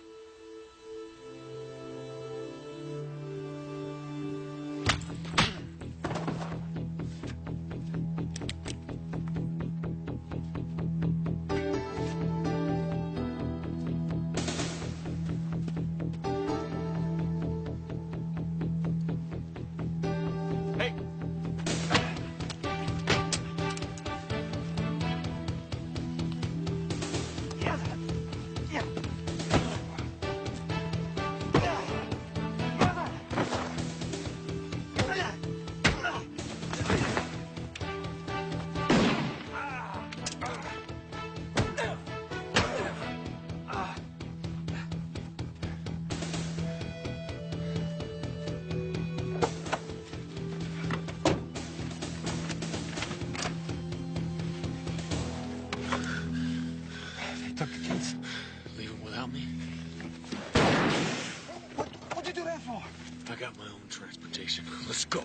What'd you do that for? I got my own transportation. Let's go.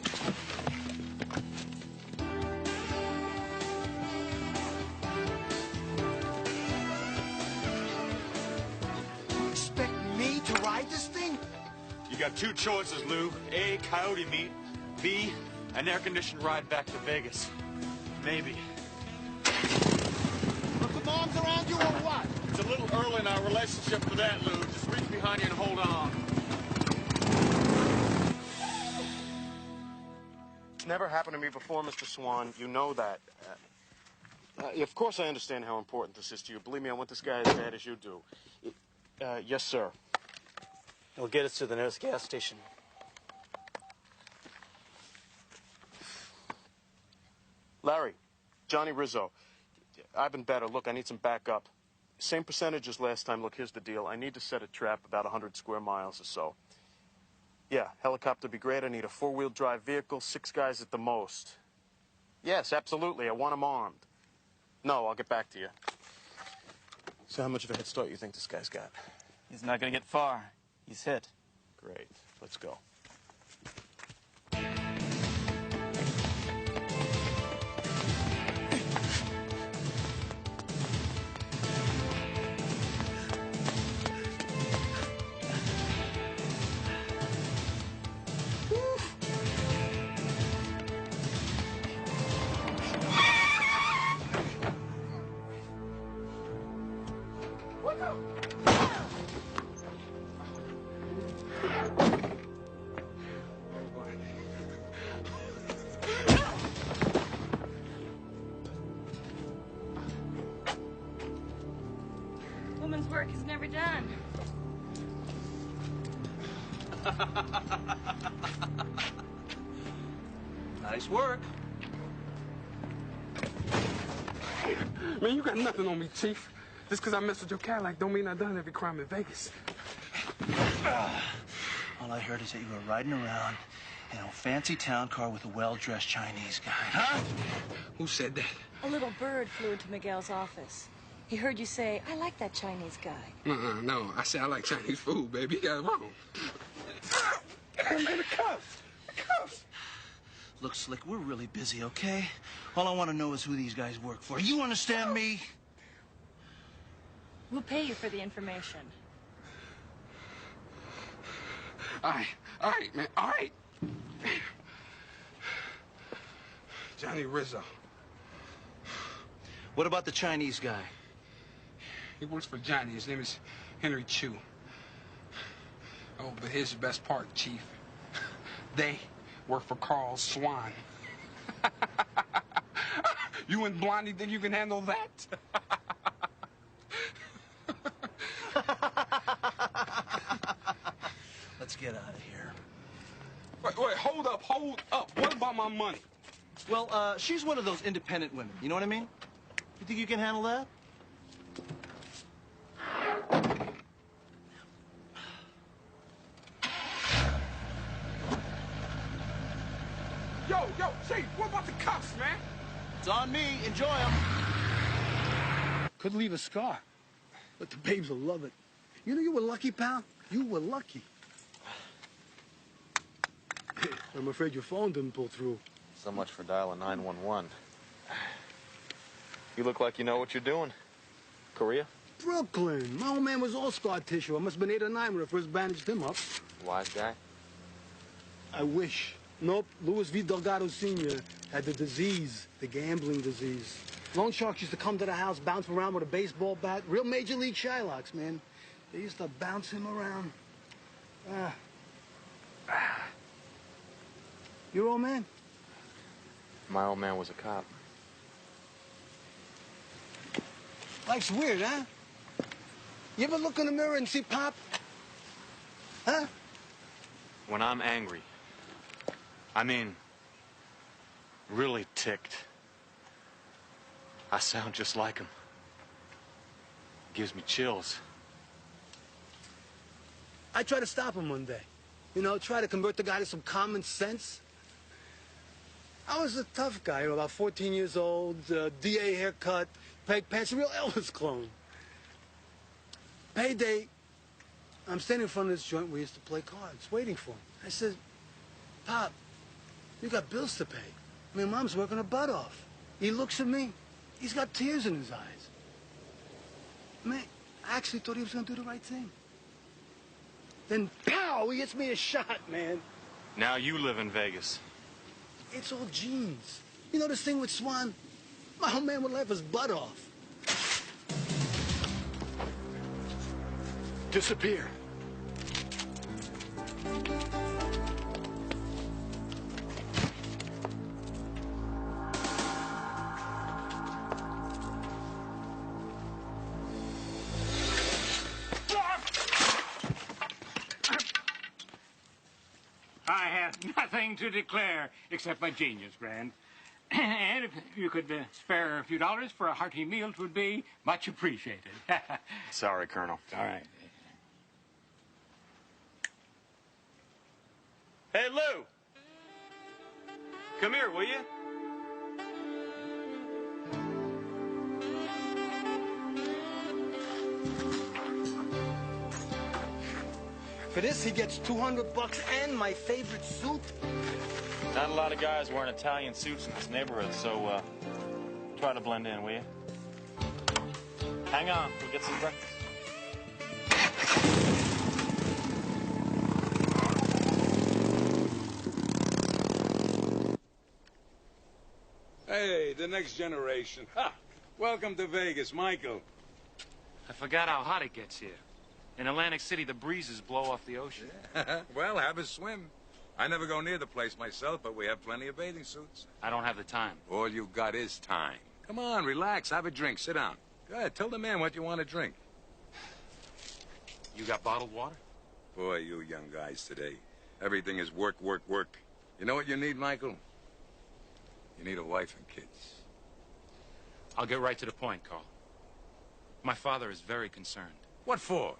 You expect me to ride this thing? You got two choices, Lou. A, coyote meat. B, an air-conditioned ride back to Vegas. Maybe. Put the bombs around you or what? It's a little early in our relationship for that, Lou. Just reach behind you and hold on. It's never happened to me before, Mr. Swan. You know that. Of course I understand how important this is to you. Believe me, I want this guy as bad as you do. Yes, sir. It'll get us to the nearest gas station. Larry, Johnny Rizzo. I've been better. Look, I need some backup. Same percentage as last time. Look, here's the deal. I need to set a trap about 100 square miles or so. Yeah, helicopter would be great. I need a four-wheel drive vehicle, 6 guys at the most. Yes, absolutely. I want them armed. No, I'll get back to you. So how much of a head start you think this guy's got? He's not gonna get far. He's hit. Great. Let's go. done. Nice work. Man, you got nothing on me, Chief. Just because I messed with your Cadillac don't mean I've done every crime in Vegas. All I heard is that you were riding around in a fancy town car with a well-dressed Chinese guy. Huh? Who said that? A little bird flew into Miguel's office. He heard you say, I like that Chinese guy. No. I said I like Chinese food, baby. You got it wrong. Hey, man, the cuffs. The cuffs. Look, Slick, we're really busy, okay? All I want to know is who these guys work for. You understand me? We'll pay you for the information. All right, man, all right. Johnny Rizzo. What about the Chinese guy? He works for Johnny. His name is Henry Chu. Oh, but here's the best part, Chief. They work for Carl Swan. You and Blondie think you can handle that? Let's get out of here. Wait, hold up. What about my money? Well, she's one of those independent women. You know what I mean? You think you can handle that? Yo, Chief, what about the cuffs, man? It's on me. Enjoy them. Could leave a scar, but the babes will love it. You know you were lucky, pal. You were lucky. I'm afraid your phone didn't pull through. So much for dialing 911. You look like you know what you're doing. Korea? Brooklyn. My old man was all scar tissue. I must have been 8 or 9 when I first bandaged him up. Wise guy? I wish. Nope. Louis V. Delgado Sr. had the disease, the gambling disease. Loan sharks used to come to the house, bounce around with a baseball bat. Real Major League Shylocks, man. They used to bounce him around. Your old man? My old man was a cop. Life's weird, huh? You ever look in the mirror and see Pop? Huh? When I'm angry, I mean, really ticked, I sound just like him. Gives me chills. I tried to stop him one day. You know, try to convert the guy to some common sense. I was a tough guy, you know, about 14 years old, DA haircut, peg pants, a real Elvis clone. Payday, I'm standing in front of this joint we used to play cards, waiting for him. I said, Pop, you got bills to pay. I mean, Mom's working her butt off. He looks at me. He's got tears in his eyes. Man, I actually thought he was going to do the right thing. Then, pow, he hits me a shot, man. Now you live in Vegas. It's all genes. You know this thing with Swan? My old man would laugh his butt off. Disappear. I have nothing to declare except my genius, Grand. And if you could spare a few dollars for a hearty meal, it would be much appreciated. Sorry, Colonel. All right. Hey, Lou! Come here, will you? For this, he gets $200 and my favorite suit. Not a lot of guys wearing Italian suits in this neighborhood, so try to blend in, will you? Hang on, we'll get some breakfast. Hey, the next generation. Ha! Welcome to Vegas, Michael. I forgot how hot it gets here. In Atlantic City, the breezes blow off the ocean. Well, have a swim. I never go near the place myself, but we have plenty of bathing suits. I don't have the time. All you got is time. Come on, relax, have a drink, sit down. Go ahead, tell the man what you want to drink. You got bottled water? Boy, you young guys today. Everything is work, work, work. You know what you need, Michael? You need a wife and kids. I'll get right to the point, Carl. My father is very concerned. What for?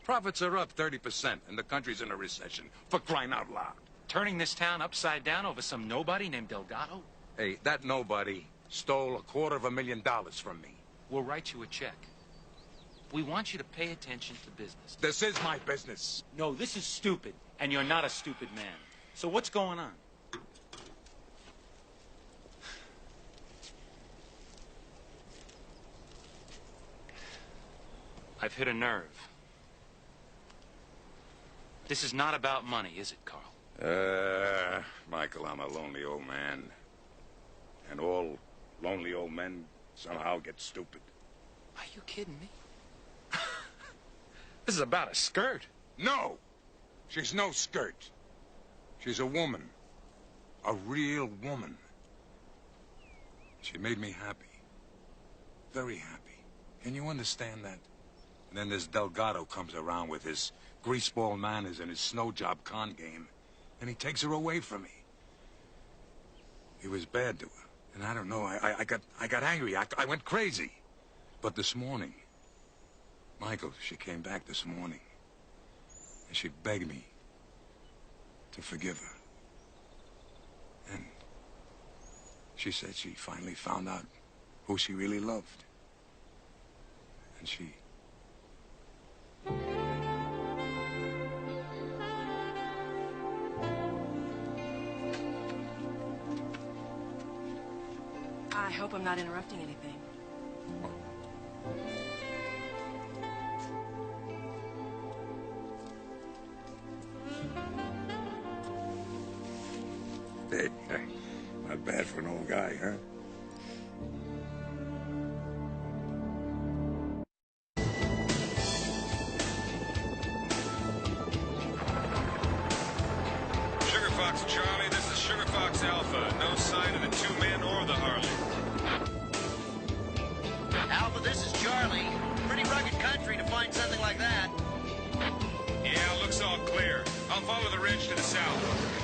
Profits are up 30% and the country's in a recession. For crying out loud. Turning this town upside down over some nobody named Delgado? Hey, that nobody stole $250,000 from me. We'll write you a check. We want you to pay attention to business. This is my business. No, this is stupid, and you're not a stupid man. So what's going on? I've hit a nerve. This is not about money, is it, Carl? Michael, I'm a lonely old man. And all lonely old men somehow get stupid. Are you kidding me? This is about a skirt. No! She's no skirt. She's a woman. A real woman. She made me happy. Very happy. Can you understand that? And then this Delgado comes around with his greaseball manners and his snow job con game, and he takes her away from me. He was bad to her, and I don't know, I got angry. I went crazy. But this morning, Michael, she came back this morning, and she begged me to forgive her. And she said she finally found out who she really loved. And she... I hope I'm not interrupting anything. Hey, not bad for an old guy, huh? Sugar Fox Charlie, this is Sugar Fox Alpha. No sign of the two men or the Harley. Alpha, this is Charlie. Pretty rugged country to find something like that. Yeah, looks all clear. I'll follow the ridge to the south.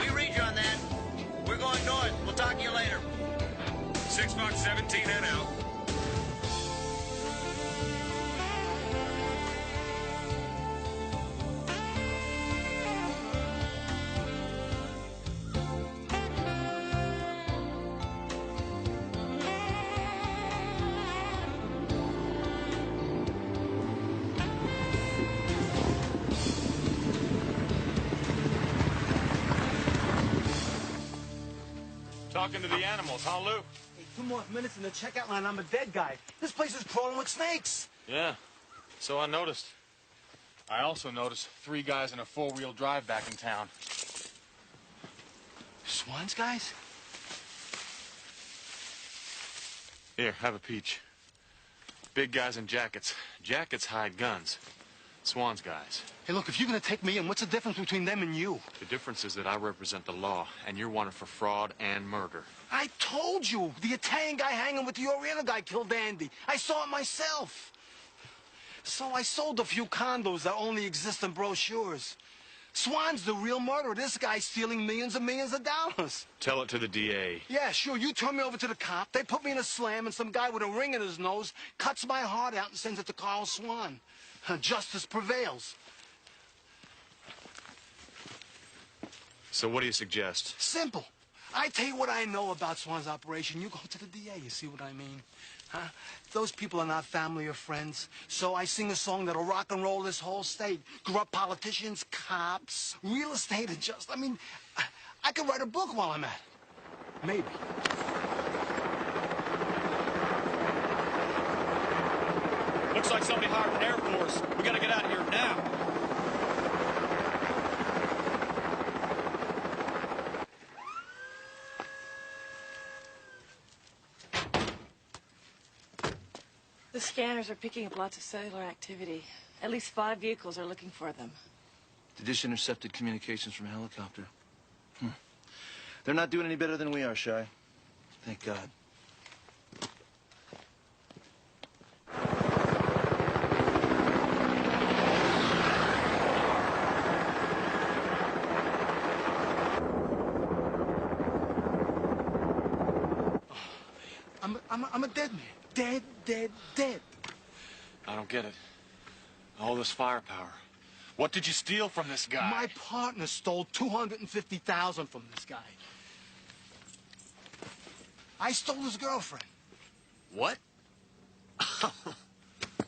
We read you on that. We're going north. We'll talk to you later. 6 Fox 17 and out. Talking to the animals, huh, Lou? Hey, 2 more minutes in the checkout line, I'm a dead guy. This place is crawling with snakes. Yeah, so I noticed. I also noticed 3 guys in a 4-wheel drive back in town. Swans, guys? Here, have a peach. Big guys in jackets. Jackets hide guns. Swans guys. Hey, look, if you're gonna take me in, what's the difference between them and you? The difference is that I represent the law, and you're wanted for fraud and murder. I told you! The Italian guy hanging with the Oriental guy killed Andy. I saw it myself. So I sold a few condos that only exist in brochures. Swan's the real murderer. This guy's stealing millions and millions of dollars. Tell it to the DA. Yeah, sure. You turn me over to the cop. They put me in a slam, and some guy with a ring in his nose cuts my heart out and sends it to Carl Swan. Justice prevails. So what do you suggest? Simple. I tell you what I know about Swan's operation. You go to the DA. You see what I mean? Huh? Those people are not family or friends. So I sing a song that'll rock and roll this whole state. Corrupt politicians, cops, real estate adjusters. I mean, I could write a book while I'm at it. Maybe. Looks like somebody hired an Air Force. We gotta get out of here now. The scanners are picking up lots of cellular activity. At least 5 vehicles are looking for them. The dish intercepted communications from a helicopter. They're not doing any better than we are, Shy. Thank God. a dead man. Dead, dead, dead. I don't get it. All this firepower. What did you steal from this guy? My partner stole $250,000 from this guy. I stole his girlfriend. What?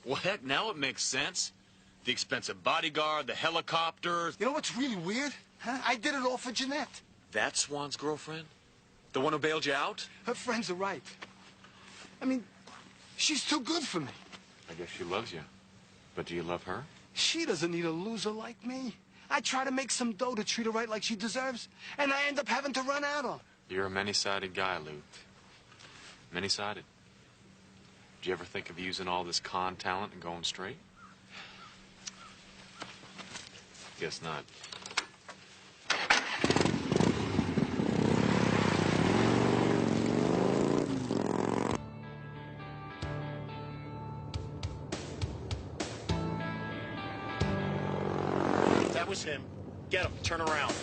Well, heck, now it makes sense. The expensive bodyguard, the helicopter. You know what's really weird? Huh? I did it all for Jeanette. That's Swan's girlfriend? The one who bailed you out? Her friends are right. I mean, she's too good for me. I guess she loves you. But do you love her? She doesn't need a loser like me. I try to make some dough to treat her right like she deserves, and I end up having to run out on her. You're a many-sided guy, Lou. Many-sided. Did you ever think of using all this con talent and going straight? Guess not. That was him. Get him. Turn around.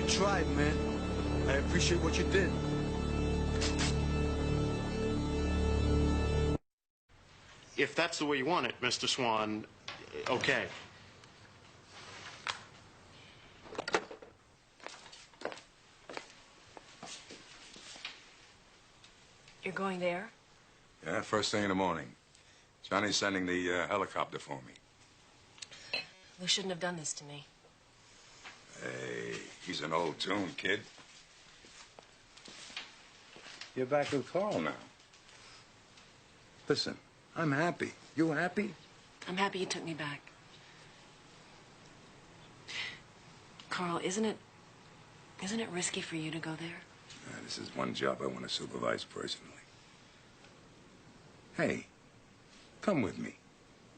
Tried, man. I appreciate what you did. If that's the way you want it, Mr. Swan, okay. You're going there? Yeah, first thing in the morning. Johnny's sending the helicopter for me. Lou shouldn't have done this to me. Hey, he's an old tune, kid. You're back with Carl now. Listen, I'm happy. You happy? I'm happy you took me back. Carl, isn't it risky for you to go there? This is one job I want to supervise personally. Hey, come with me.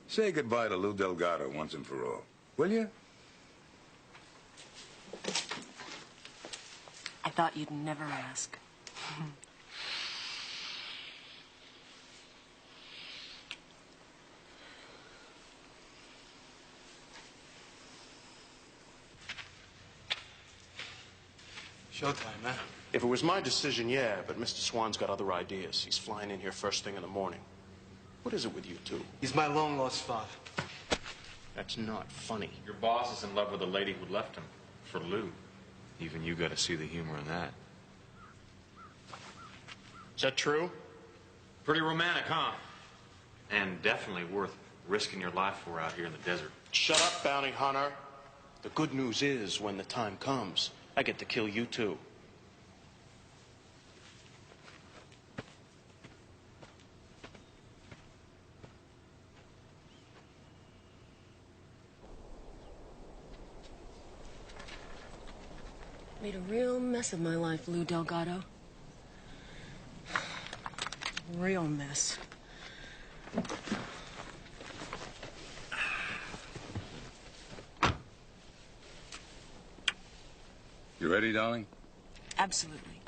Say goodbye to Lou Delgado once and for all, will you? I thought you'd never ask. Showtime, man. If it was my decision, yeah, but Mr. Swan's got other ideas. He's flying in here first thing in the morning. What is it with you two? He's my long-lost father. That's not funny. Your boss is in love with the lady who left him for Lou. Even you got to see the humor in that. Is that true? Pretty romantic, huh? And definitely worth risking your life for out here in the desert. Shut up, bounty hunter. The good news is, when the time comes, I get to kill you too. Made a real mess of my life, Lou Delgado. Real mess. You ready, darling? Absolutely.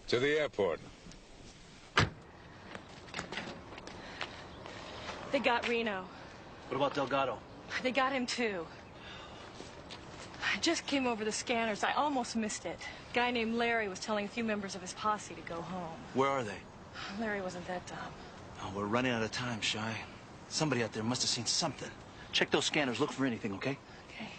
To the airport. They got Reno. What about Delgado? They got him, too. I just came over the scanners. I almost missed it. A guy named Larry was telling a few members of his posse to go home. Where are they? Larry wasn't that dumb. Oh, we're running out of time, Shy. Somebody out there must have seen something. Check those scanners. Look for anything, okay? Okay.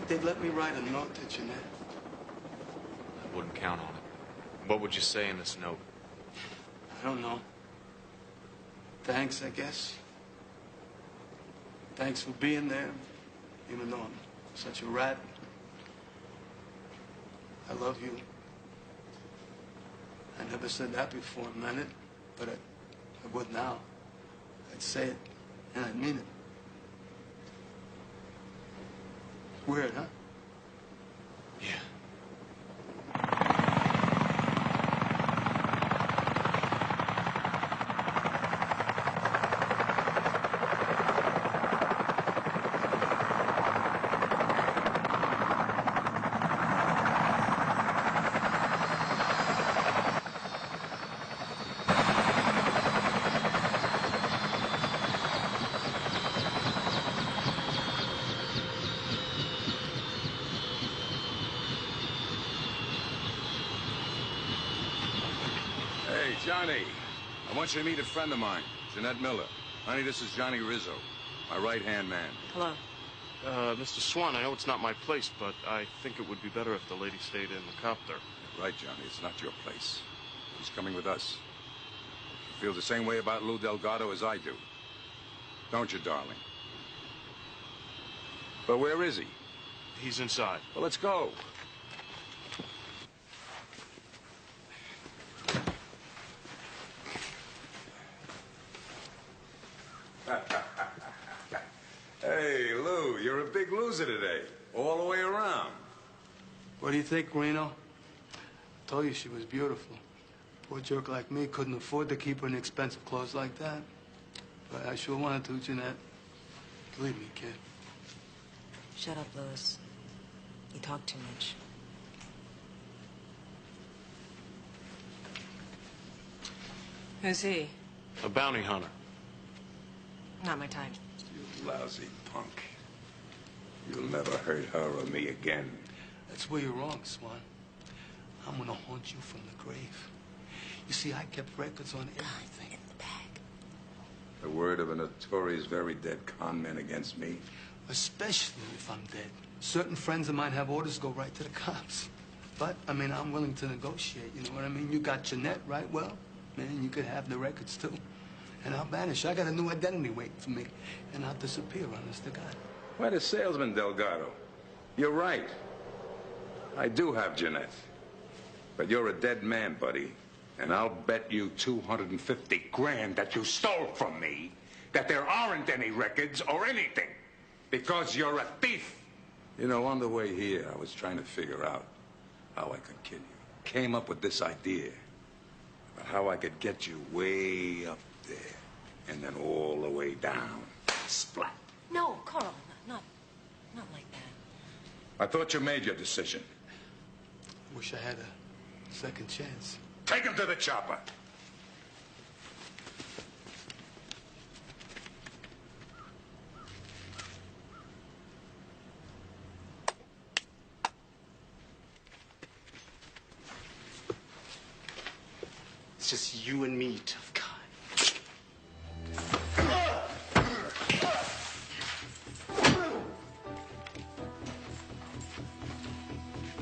they'd let me write a note to Jeanette. I wouldn't count on it. What would you say in this note? I don't know. Thanks, I guess. Thanks for being there, even though I'm such a rat. I love you. I never said that before, I meant it, but I would now. I'd say it, and I mean it. Weird, huh? Yeah. Hey, Johnny. I want you to meet a friend of mine, Jeanette Miller. Honey, this is Johnny Rizzo, my right-hand man. Hello. Mr. Swan, I know it's not my place, but I think it would be better if the lady stayed in the copter. Right, Johnny. It's not your place. He's coming with us. You feel the same way about Lou Delgado as I do. Don't you, darling? But where is he? He's inside. Well, let's go. Hey, Lou, you're a big loser today. All the way around. What do you think, Reno? I told you she was beautiful. Poor jerk like me couldn't afford to keep her in expensive clothes like that. But I sure wanted to, Jeanette. Believe me, kid. Shut up, Louis. You talk too much. Who's he? A bounty hunter. Not my type. You lousy punk. You'll never hurt her or me again. That's where you're wrong, Swan. I'm gonna haunt you from the grave. You see, I kept records on everything. In the bag. The word of a notorious, very dead con man against me. Especially if I'm dead. Certain friends of mine have orders to go right to the cops. But, I mean, I'm willing to negotiate, you know what I mean? You got Jeanette, right? Well, man, you could have the records, too. And I'll vanish. I got a new identity waiting for me. And I'll disappear, honest to God. Quite a salesman, Delgado. You're right. I do have Jeanette. But you're a dead man, buddy. And I'll bet you 250 grand that you stole from me that there aren't any records or anything. Because you're a thief. You know, on the way here, I was trying to figure out how I could kill you. Came up with this idea about how I could get you way up there and then all the way down. Splat. No, Carl, not like that. I thought you made your decision. Wish I had a second chance. Take him to the chopper. It's just you and me, tough guy.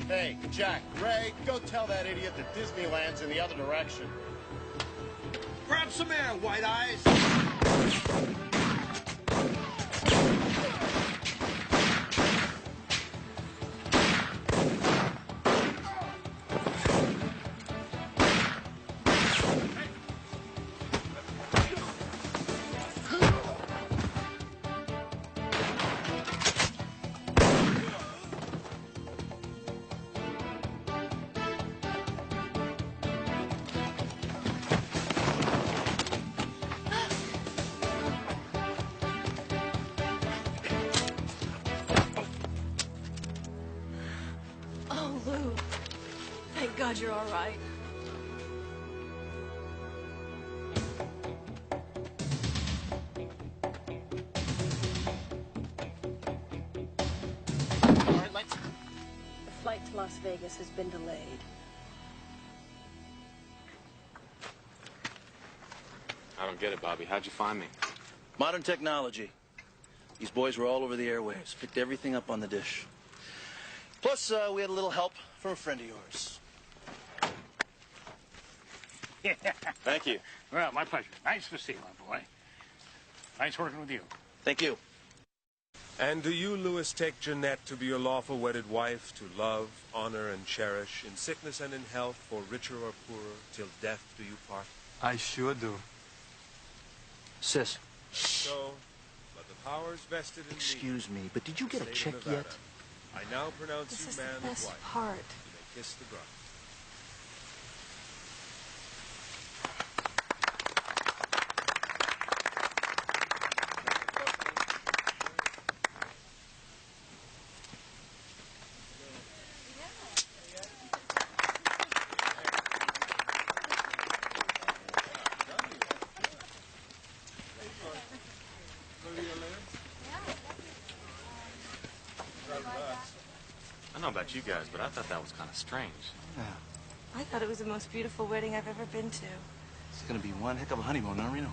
Hey, Jack, Ray, go tell that idiot that Disneyland's in the other direction. Grab some air, White Eyes. Oh, Lou. Thank God you're all right. All right, let's... The flight to Las Vegas has been delayed. I don't get it, Bobby. How'd you find me? Modern technology. These boys were all over the airwaves, picked everything up on the dish. Plus, we had a little help from a friend of yours. Thank you. Well, my pleasure. Nice to see you, my boy. Nice working with you. Thank you. And do you, Louis, take Jeanette to be your lawful wedded wife, to love, honor, and cherish, in sickness and in health, for richer or poorer, till death do you part? I sure do. Sis. So, but the powers vested in Excuse me, but did you get a State check of Nevada, yet? I now pronounce This you is man the and best wife. part. You may kiss the bride. I don't know about you guys, but I thought that was kind of strange. Yeah. I thought it was the most beautiful wedding I've ever been to. It's gonna be one heck of a honeymoon, huh, Reno?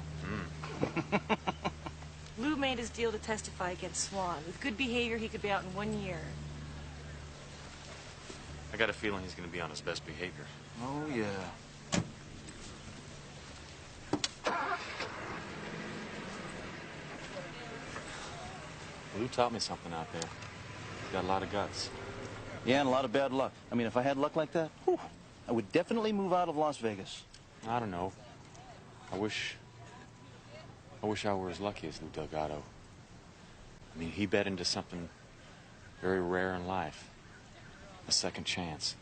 Lou made his deal to testify against Swan. With good behavior, he could be out in 1 year. I got a feeling he's going to be on his best behavior. Oh, yeah. Lou taught me something out there. He's got a lot of guts. Yeah, and a lot of bad luck. I mean, if I had luck like that, whew, I would definitely move out of Las Vegas. I don't know. I wish I were as lucky as Lou Delgado. I mean, he bet into something very rare in life. A second chance.